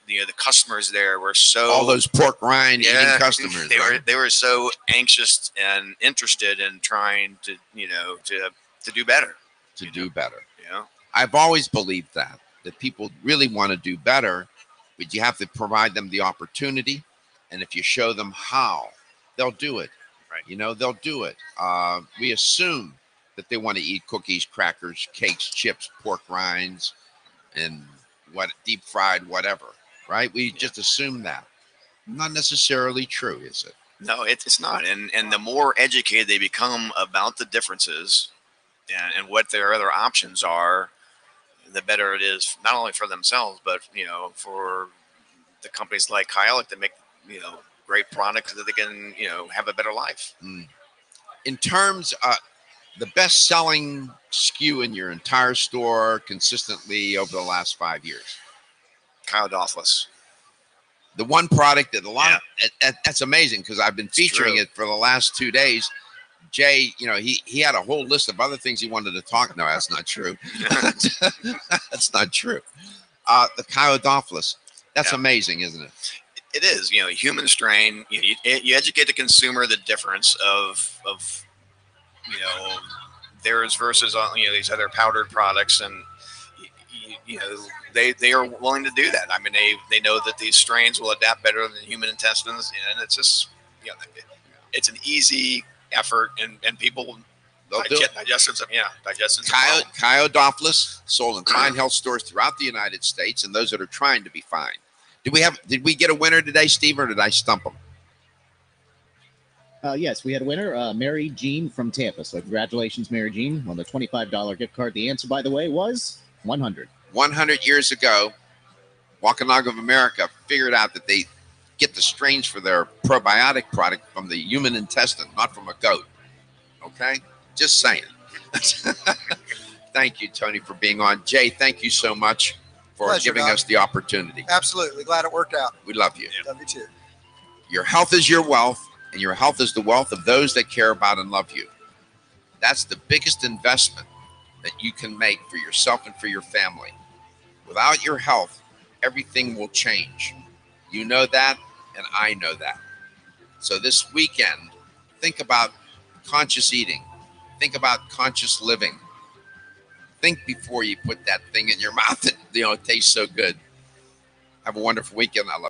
the customers there were so, all those pork rind eating customers. They were so anxious and interested in trying to do better. Do better. Yeah. I've always believed that people really want to do better, but you have to provide them the opportunity. And if you show them how, they'll do it. Right. They'll do it. We assume that they want to eat cookies, crackers, cakes, chips, pork rinds, and deep fried, whatever, right? We just assume that. Not necessarily true, is it? No, it's not. And the more educated they become about the differences and what their other options are, the better it is, not only for themselves, but, for the companies like Kyolic that make, great products that they can, have a better life. In terms of the best selling SKU in your entire store consistently over the last 5 years? Kyo-Dopholis. The one product that that's amazing because I've been featuring it for the last 2 days. Jay, he had a whole list of other things he wanted to talk. No, that's not true. That's not true. The Kyo-Dopholis. That's amazing, isn't it? It is, human strain. You educate the consumer the difference of theirs versus these other powdered products, and they are willing to do that. I mean, they know that these strains will adapt better than human intestines, and it's just it's an easy effort, and people digestions. Kyo-Dopholis sold in fine health stores throughout the United States, and those that are trying to be fine. Did we get a winner today, Steve, or did I stump him? Yes, we had a winner, Mary Jean from Tampa. So congratulations, Mary Jean, on the $25 gift card. The answer, by the way, was 100. 100 years ago, Wampanoag of America figured out that they get the strains for their probiotic product from the human intestine, not from a goat. Okay? Just saying. Thank you, Tony, for being on. Jay, thank you so much for giving us the opportunity. Absolutely. Glad it worked out. We love you. Love you too. Your health is your wealth, and your health is the wealth of those that care about and love you. That's the biggest investment that you can make for yourself and for your family. Without your health, everything will change. You know that, and I know that. So this weekend, think about conscious eating. Think about conscious living. Think before you put that thing in your mouth that, it tastes so good. Have a wonderful weekend. I love you.